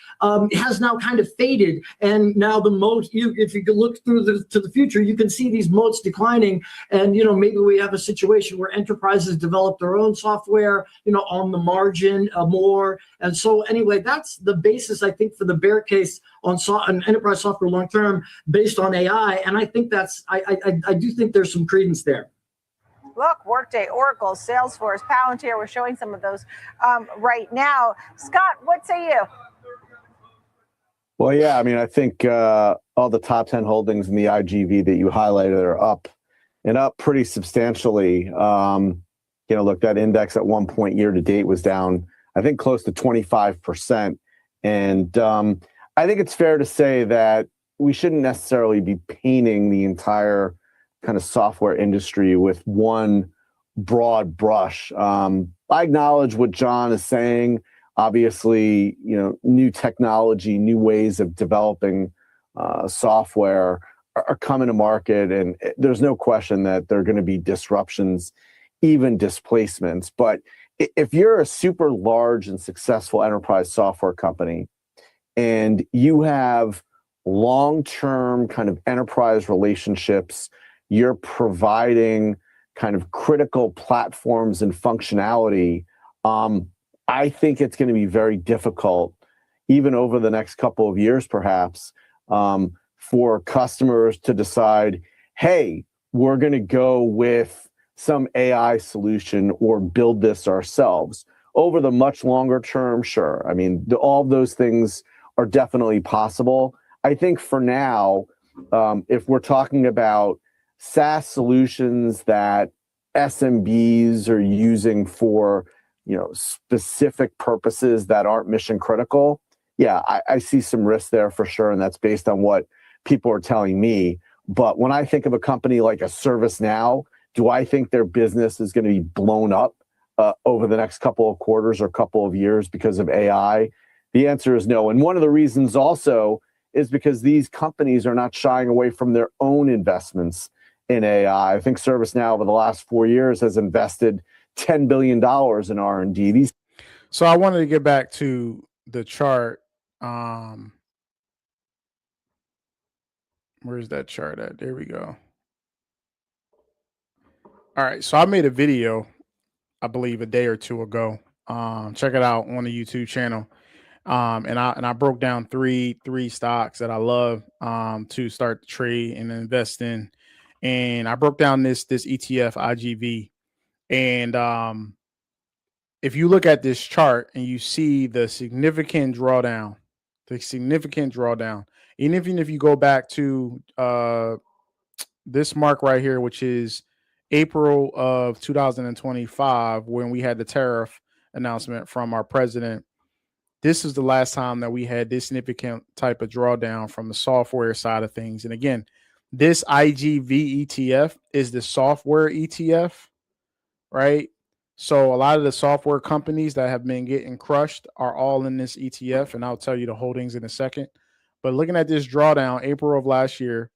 has now kind of faded. And now the moat, if you can look through to the future, you can see these moats declining. And, maybe we have a situation where enterprises develop their own software, on the margin more. And so anyway, that's the basis, I think, for the bear case on enterprise software long term, based on AI. And I think I do think there's some credence there. Look, Workday, Oracle, Salesforce, Palantir, we're showing some of those right now. Scott, what say you? Well, yeah, I mean, I think all the top 10 holdings in the IGV that you highlighted are up pretty substantially. Look, that index at one point year to date was down, I think, close to 25%. And I think it's fair to say that we shouldn't necessarily be painting the entire kind of software industry with one broad brush. I acknowledge what John is saying. Obviously, new technology, new ways of developing software are coming to market, and there's no question that there are going to be disruptions, even displacements. But if you're a super large and successful enterprise software company, and you have long-term kind of enterprise relationships, you're providing kind of critical platforms and functionality, I think it's going to be very difficult, even over the next couple of years, perhaps, for customers to decide, hey, we're going to go with some AI solution or build this ourselves. Over the much longer term, sure. I mean, all of those things are definitely possible. I think for now, if we're talking about SaaS solutions that SMBs are using for specific purposes that aren't mission critical, yeah, I see some risk there for sure, and that's based on what people are telling me. But when I think of a company like a ServiceNow, do I think their business is going to be blown up over the next couple of quarters or couple of years because of AI? The answer is no. And one of the reasons also is because these companies are not shying away from their own investments in AI. I think ServiceNow over the last 4 years has invested $10 billion in R&D. So I wanted to get back to the chart. Where's that chart at? There we go. All right. So I made a video, I believe, a day or two ago. Check it out on the YouTube channel. And I broke down three stocks that I love to start to trade and invest in. And I broke down this ETF IGV. And if you look at this chart and you see the significant drawdown, even if you go back to this mark right here, which is April of 2025, when we had the tariff announcement from our president, this is the last time that we had this significant type of drawdown from the software side of things. And again, this IGV ETF is the software ETF, right? So a lot of the software companies that have been getting crushed are all in this ETF, and I'll tell you the holdings in a second. But looking at this drawdown, April of last year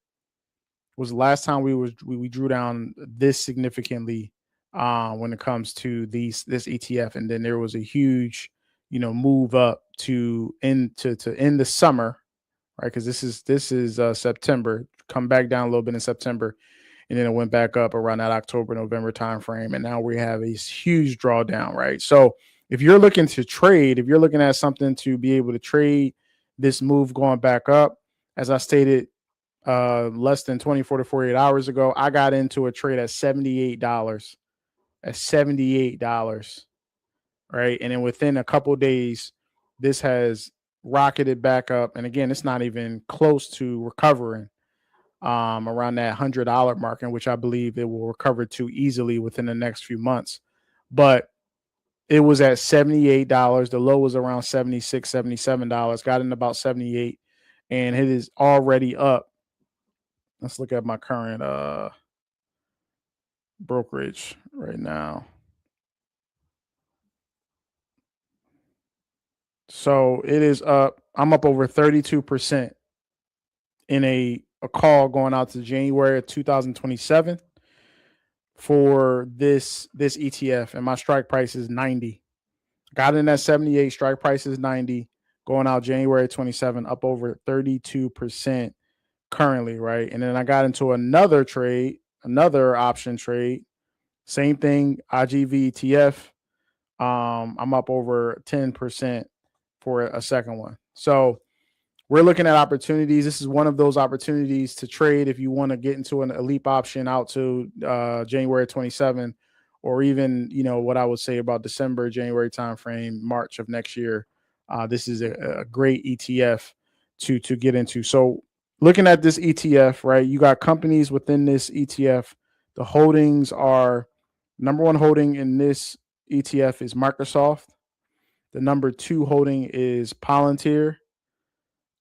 was the last time we drew down this significantly when it comes to this ETF, and then there was a huge move up to end the summer, right? Because this is September, come back down a little bit in September, and then it went back up around that October, November timeframe, and now we have a huge drawdown, right? So if you're looking to trade, if you're looking at something to be able to trade this move going back up, as I stated less than 24 to 48 hours ago. I got into a trade at $78. At $78, right? And then within a couple of days, this has rocketed back up. And again, it's not even close to recovering around that $100 mark, in which I believe it will recover to easily within the next few months. But it was at $78. The low was around $76, $77. Got in about 78, and it is already up. Let's look at my current brokerage right now. So it is up. I'm up over 32% in a call going out to January of 2027 for this ETF, and my strike price is 90. Got in at 78, strike price is 90, going out January 27, up over 32% currently, right? And then I got into another trade, another option trade, same thing, IGV ETF. I'm up over 10% for a second one. So we're looking at opportunities. This is one of those opportunities to trade if you want to get into an elite option out to January 27, or even, what I would say about December, January timeframe, March of next year. This is a great ETF to get into. So looking at this ETF, right, you got companies within this ETF. The holdings are, number one holding in this ETF is Microsoft. The number two holding is Palantir.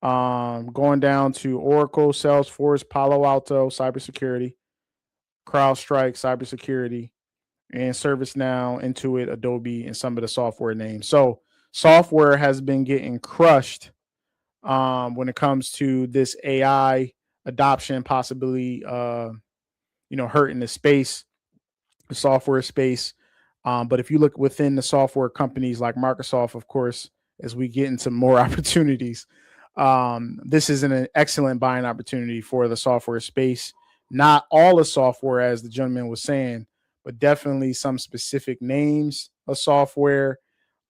Going down to Oracle, Salesforce, Palo Alto, cybersecurity, CrowdStrike, cybersecurity, and ServiceNow, Intuit, Adobe, and some of the software names. So software has been getting crushed when it comes to this AI adoption, possibly hurting the space, the software space. But if you look within the software companies like Microsoft, of course, as we get into more opportunities, this is an excellent buying opportunity for the software space. Not all the software, as the gentleman was saying, but definitely some specific names of software.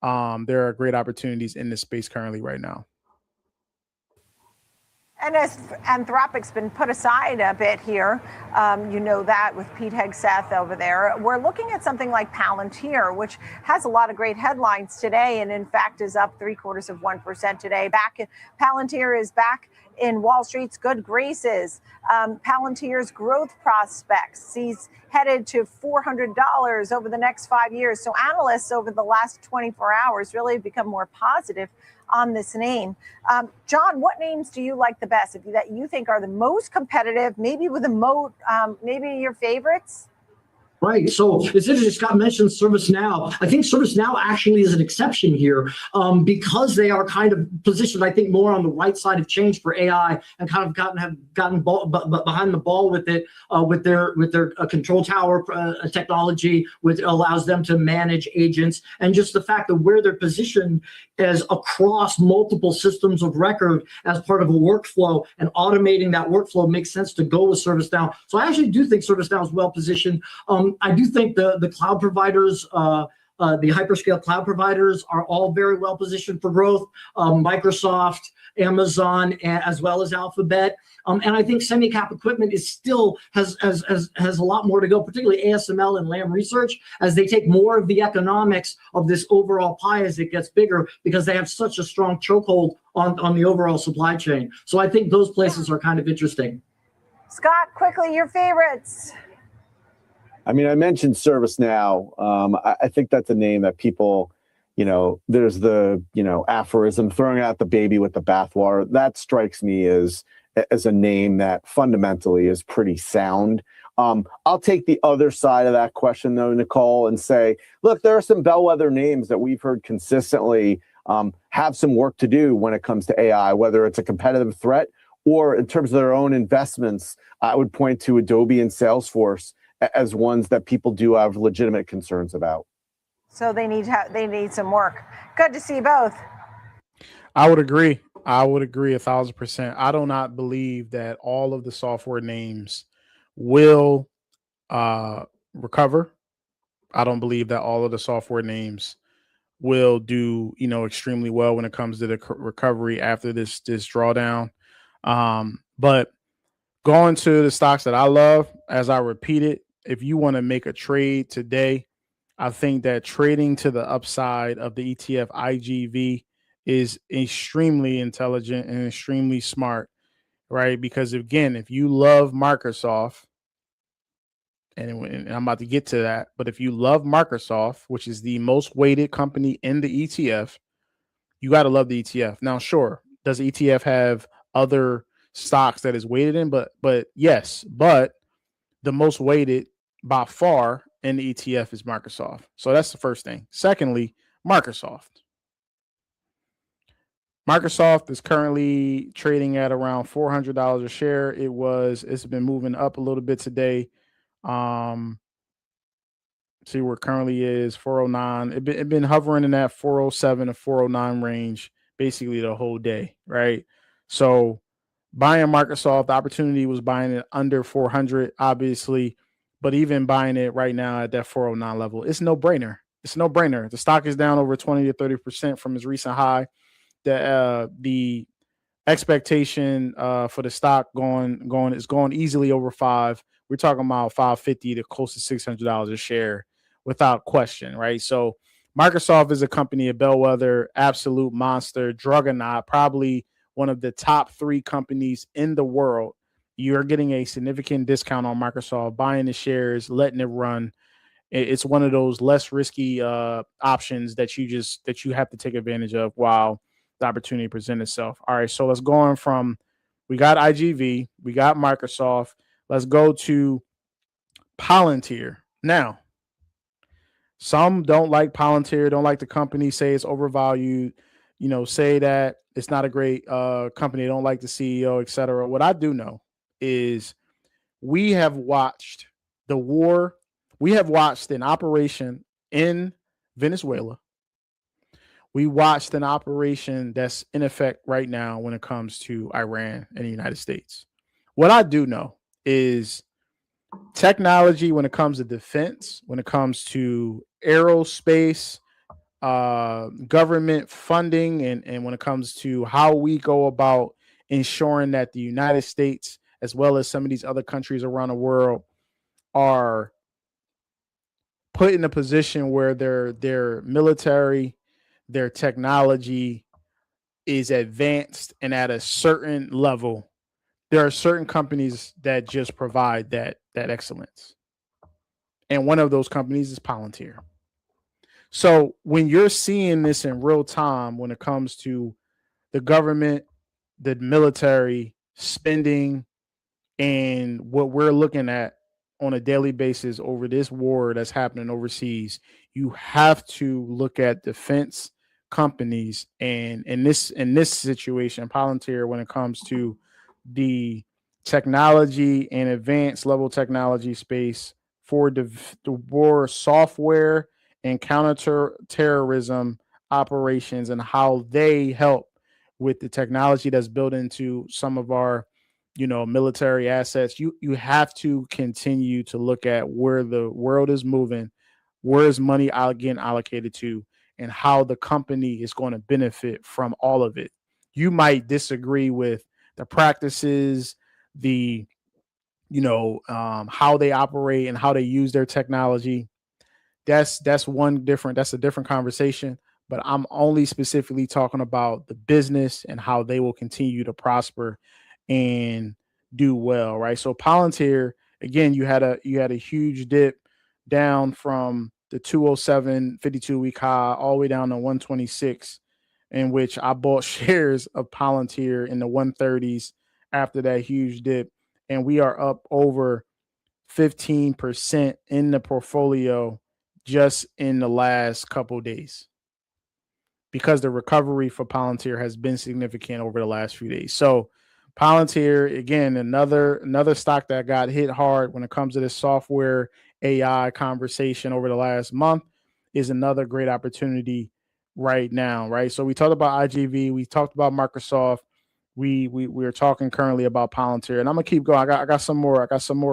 There are great opportunities in this space currently right now. And as Anthropic's been put aside a bit here, that with Pete Hegseth over there, we're looking at something like Palantir, which has a lot of great headlines today, and in fact is up 0.75% today. Palantir is back in Wall Street's good graces. Palantir's growth prospects sees headed to $400 over the next 5 years. So analysts over the last 24 hours really become more positive on this name. John, what names do you like the best that you think are the most competitive, maybe with a moat, maybe your favorites? Right. So it's interesting. Scott mentioned ServiceNow. I think ServiceNow actually is an exception here because they are kind of positioned, I think, more on the right side of change for AI, and kind of have gotten behind the ball with it, with their control tower technology, which allows them to manage agents, and just the fact that where they're positioned as across multiple systems of record as part of a workflow, and automating that workflow makes sense to go with ServiceNow. So I actually do think ServiceNow is well positioned. I do think the cloud providers, the hyperscale cloud providers, are all very well positioned for growth. Microsoft, Amazon, as well as Alphabet. And I think semi-cap equipment is still has a lot more to go, particularly ASML and Lam Research, as they take more of the economics of this overall pie as it gets bigger, because they have such a strong chokehold on the overall supply chain. So I think those places are kind of interesting. Scott, quickly, your favorites. I mean, I mentioned ServiceNow. I think that's a name that people, there's the, aphorism, throwing out the baby with the bathwater. That strikes me as a name that fundamentally is pretty sound. I'll take the other side of that question, though, Nicole, and say, look, there are some bellwether names that we've heard consistently have some work to do when it comes to AI, whether it's a competitive threat or in terms of their own investments. I would point to Adobe and Salesforce as ones that people do have legitimate concerns about. So they need some work. Good to see both. I would agree 1,000%. I do not believe that all of the software names will recover. I don't believe that all of the software names will do, extremely well when it comes to the recovery after this drawdown. But Going to the stocks that I love, as I repeated, if you want to make a trade today, I think that trading to the upside of the ETF IGV is extremely intelligent and extremely smart, right? Because again, if you love Microsoft, and I'm about to get to that, but if you love Microsoft, which is the most weighted company in the ETF, you got to love the ETF. Now, sure, does the ETF have other stocks that is weighted in? But yes, but the most weighted by far in the ETF is Microsoft. So that's the first thing. Secondly, Microsoft. Microsoft is currently trading at around $400 a share. It's been moving up a little bit today. See where it currently is 409. It been hovering in that 407 to 409 range basically the whole day, right? So buying Microsoft, the opportunity was buying it under 400, obviously, but even buying it right now at that 409 level, it's no brainer. It's no brainer. The stock is down over 20 to 30% from its recent high. The expectation for the stock going easily over 5. We're talking about 550 to close to $600 a share without question, right? So Microsoft is a company, a bellwether, absolute monster, juggernaut, probably one of the top 3 companies in the world. You're getting a significant discount on Microsoft, buying the shares, letting it run. It's one of those less risky options that you have to take advantage of while the opportunity presents itself. All right, so let's go on from, we got IGV, we got Microsoft. Let's go to Palantir. Now, some don't like Palantir, don't like the company, say it's overvalued, say that it's not a great company, don't like the CEO, etc. What I do know is we have watched the war. We have watched an operation in Venezuela. We watched an operation that's in effect right now when it comes to Iran and the United States. What I do know is technology when it comes to defense, when it comes to aerospace, government funding, and when it comes to how we go about ensuring that the United States, as well as some of these other countries around the world, are put in a position where their military, their technology is advanced and at a certain level. There are certain companies that just provide that excellence. And one of those companies is Palantir. So when you're seeing this in real time, when it comes to the government, the military spending, and what we're looking at on a daily basis over this war that's happening overseas, you have to look at defense companies. And in this situation, Palantir, when it comes to the technology and advanced level technology space for the war software and counterterrorism operations, and how they help with the technology that's built into some of our military assets, you have to continue to look at where the world is moving, where is money getting allocated to, and how the company is going to benefit from all of it. You might disagree with the practices, the how they operate and how they use their technology. That's a different conversation. But I'm only specifically talking about the business and how they will continue to prosper and do well, right? So Palantir, again, you had a huge dip down from the 207 52-week high all the way down to 126, in which I bought shares of Palantir in the 130s after that huge dip, and we are up over 15% in the portfolio just in the last couple of days, because the recovery for Palantir has been significant over the last few days. So Palantir, again, another stock that got hit hard when it comes to this software AI conversation over the last month, is another great opportunity right now, right? So we talked about IGV, we talked about Microsoft, we are talking currently about Palantir, and I'm gonna keep going. I got some more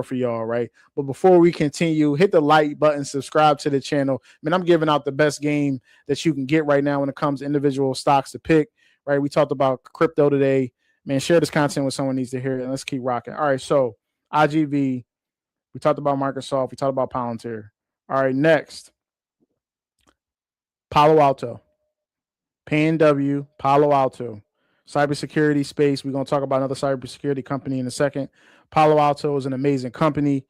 for y'all, right? But before we continue, hit the like button, subscribe to the channel. I mean, I'm giving out the best game that you can get right now when it comes to individual stocks to pick, right? We talked about crypto today. Man, share this content with someone who needs to hear it, and let's keep rocking. All right, so IGV, we talked about Microsoft, we talked about Palantir. All right, next, Palo Alto. PNW, Palo Alto. Cybersecurity space. We're going to talk about another cybersecurity company in a second. Palo Alto is an amazing company.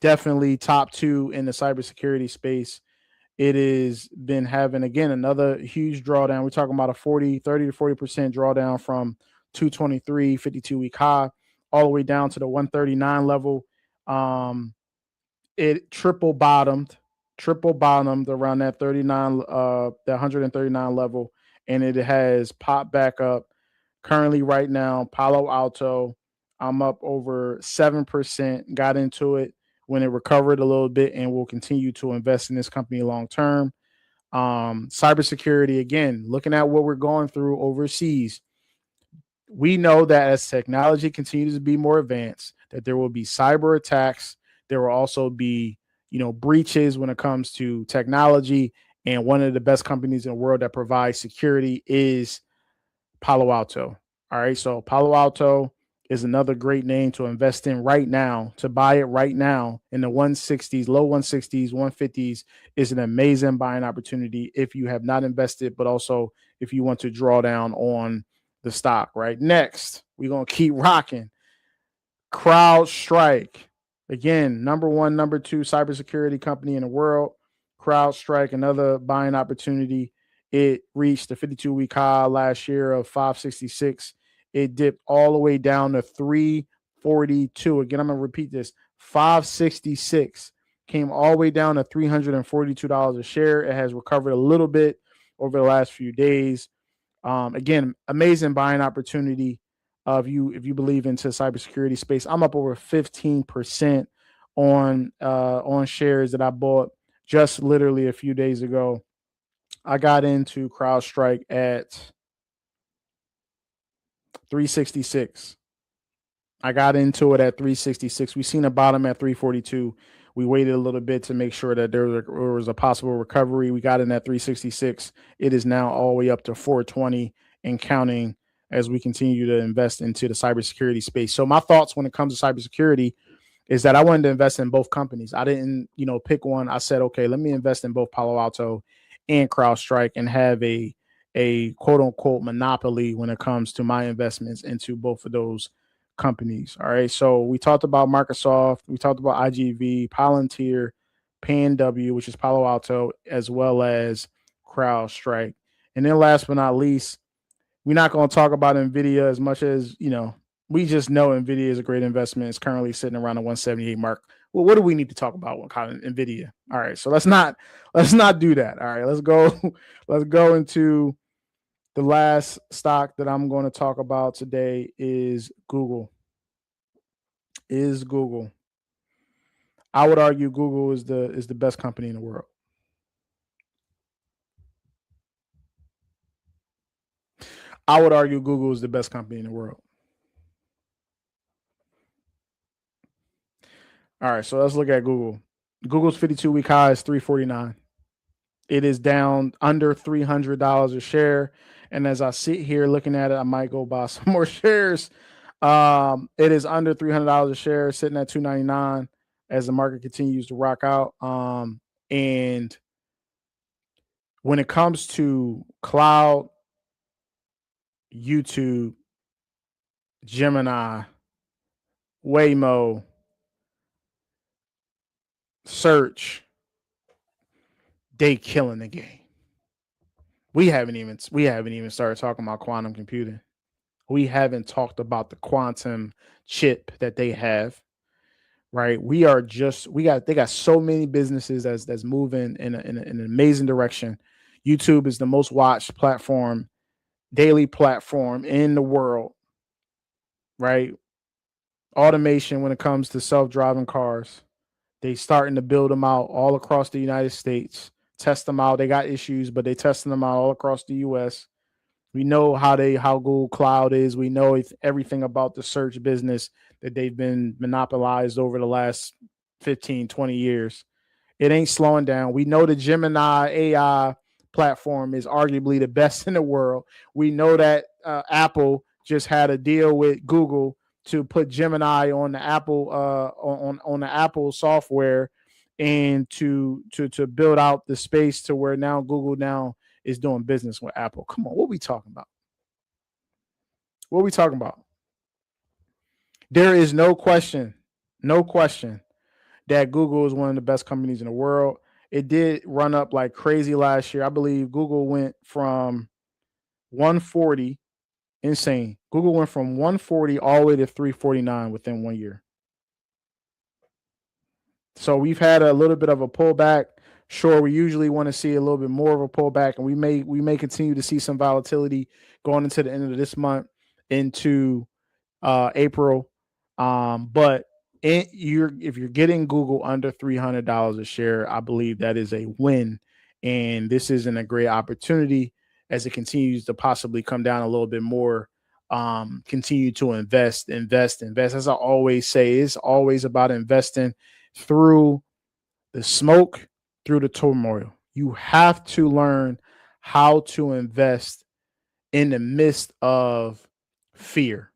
Definitely top 2 in the cybersecurity space. It has been having, again, another huge drawdown. We're talking about a 30 to 40% drawdown from 223, 52-week high, all the way down to the 139 level. It triple bottomed around that 139 level, and it has popped back up. Currently, right now, Palo Alto, I'm up over 7%. Got into it when it recovered a little bit, and will continue to invest in this company long term. Cybersecurity, again, looking at what we're going through overseas, we know that as technology continues to be more advanced, that there will be cyber attacks. There will also be, breaches when it comes to technology. And one of the best companies in the world that provides security is Palo Alto. All right. So Palo Alto is another great name to invest in right now, to buy it right now in the 160s, low 160s, 150s is an amazing buying opportunity if you have not invested, but also if you want to draw down on the stock. Right. Next, we're going to keep rocking. CrowdStrike. Again, number 1, number 2 cybersecurity company in the world. CrowdStrike, another buying opportunity. It reached the 52-week high last year of 566. It dipped all the way down to 342. Again, I'm going to repeat this. 566 came all the way down to $342 a share. It has recovered a little bit over the last few days. Again, amazing buying opportunity. If you believe into cybersecurity space, I'm up over 15% on shares that I bought just literally a few days ago. I got into CrowdStrike at 366. I got into it at 366. We seen a bottom at 342. We waited a little bit to make sure that there was a possible recovery. We got in at 366. It is now all the way up to 420 and counting as we continue to invest into the cybersecurity space. So my thoughts when it comes to cybersecurity is that I wanted to invest in both companies. I didn't, pick one. I said, okay, let me invest in both Palo Alto and CrowdStrike and have a quote unquote monopoly when it comes to my investments into both of those companies. All right. So we talked about Microsoft, we talked about IGV, Palantir, PNW, which is Palo Alto, as well as CrowdStrike. And then last but not least, we're not going to talk about NVIDIA as much as, we just know NVIDIA is a great investment. It's currently sitting around the 178 mark. Well, what do we need to talk about when kind of NVIDIA? All right. So let's not do that. All right. Let's go into the last stock that I'm going to talk about today is Google. I would argue Google is the best company in the world. I would argue Google is the best company in the world. All right, so let's look at Google. Google's 52-week high is 349. It is down under $300 a share. And as I sit here looking at it, I might go buy some more shares. It is under $300 a share, sitting at $299 as the market continues to rock out. And when it comes to cloud, YouTube, Gemini, Waymo, search, they killing the game. We haven't even started talking about quantum computing. We haven't talked about the quantum chip that they have, right? They got so many businesses that's moving in an amazing direction. YouTube is the most watched daily platform in the world, right? Automation when it comes to self-driving cars. They starting to build them out all across the United States, test them out. They got issues, but they testing them out all across the US. We know how Google Cloud is. We know everything about the search business that they've been monopolized over the last 15, 20 years. It ain't slowing down. We know the Gemini AI platform is arguably the best in the world. We know that Apple just had a deal with Google to put Gemini on the Apple on the Apple software, and to build out the space to where now Google now is doing business with Apple. Come on, what we talking about? What are we talking about? There is no question that Google is one of the best companies in the world. It did run up like crazy last year. I believe Google went from 140, insane. Google went from 140 all the way to 349 within 1 year. So we've had a little bit of a pullback. Sure, we usually want to see a little bit more of a pullback, and we may continue to see some volatility going into the end of this month into April. But if you're getting Google under $300 a share, I believe that is a win. And this isn't a great opportunity as it continues to possibly come down a little bit more. Continue to invest. As I always say, it's always about investing through the smoke, through the turmoil. You have to learn how to invest in the midst of fear.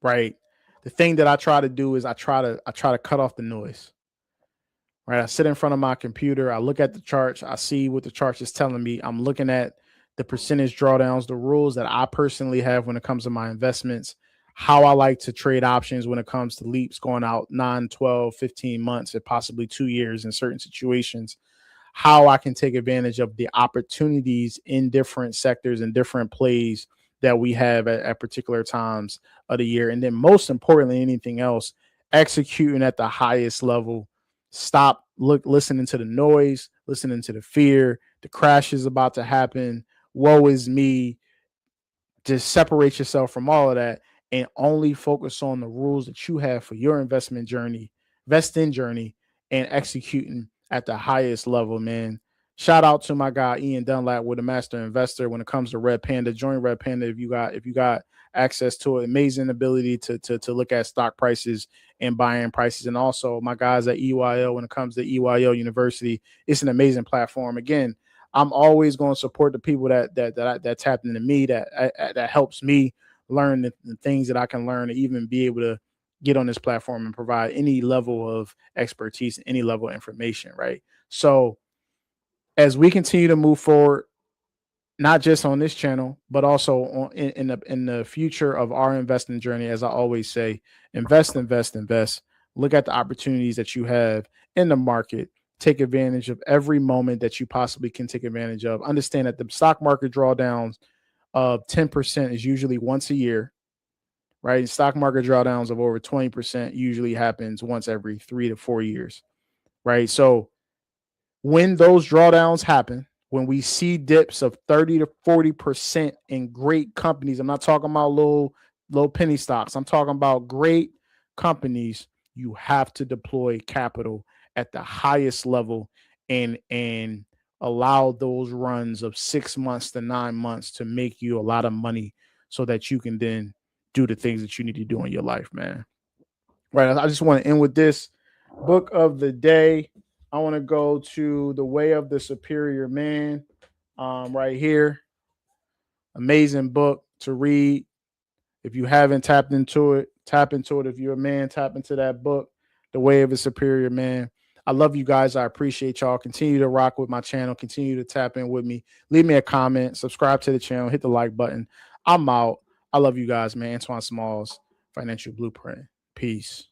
Right? The thing that I try to do is I try to cut off the noise. Right? I sit in front of my computer, I look at the charts, I see what the chart is telling me. I'm looking at the percentage drawdowns, the rules that I personally have when it comes to my investments, how I like to trade options when it comes to leaps going out 9, 12, 15 months, and possibly 2 years in certain situations, how I can take advantage of the opportunities in different sectors and different plays that we have at particular times of the year. And then most importantly, anything else, executing at the highest level. Stop listening to the noise, listening to the fear, the crash is about to happen. Woe is me. Just separate yourself from all of that and only focus on the rules that you have for your investing journey, and executing at the highest level, man. Shout out to my guy Ian Dunlap with a master investor when it comes to Red Panda. Join Red Panda if you got access to it. Amazing ability to look at stock prices and buying prices. And also my guys at EYO, when it comes to EYO University, it's an amazing platform. Again, I'm always going to support the people that tapped into me, that helps me learn the things that I can learn, to even be able to get on this platform and provide any level of expertise, any level of information, right? So as we continue to move forward, not just on this channel, but also in the future of our investing journey, as I always say, invest. Look at the opportunities that you have in the market. Take advantage of every moment that you possibly can take advantage of. Understand that the stock market drawdowns of 10% is usually once a year, right? Stock market drawdowns of over 20% usually happens once every 3 to 4 years, right? So when those drawdowns happen, when we see dips of 30 to 40% in great companies, I'm not talking about low penny stocks. I'm talking about great companies. You have to deploy capital at the highest level and allow those runs of 6 months to 9 months to make you a lot of money so that you can then do the things that you need to do in your life, man. Right. I just want to end with this book of the day. I want to go to The Way of the Superior Man right here. Amazing book to read. If you haven't tapped into it, tap into it. If you're a man, tap into that book, The Way of a Superior Man. I love you guys. I appreciate y'all. Continue to rock with my channel. Continue to tap in with me. Leave me a comment. Subscribe to the channel. Hit the like button. I'm out. I love you guys, man. Antoine Smalls, Financial Blueprint. Peace.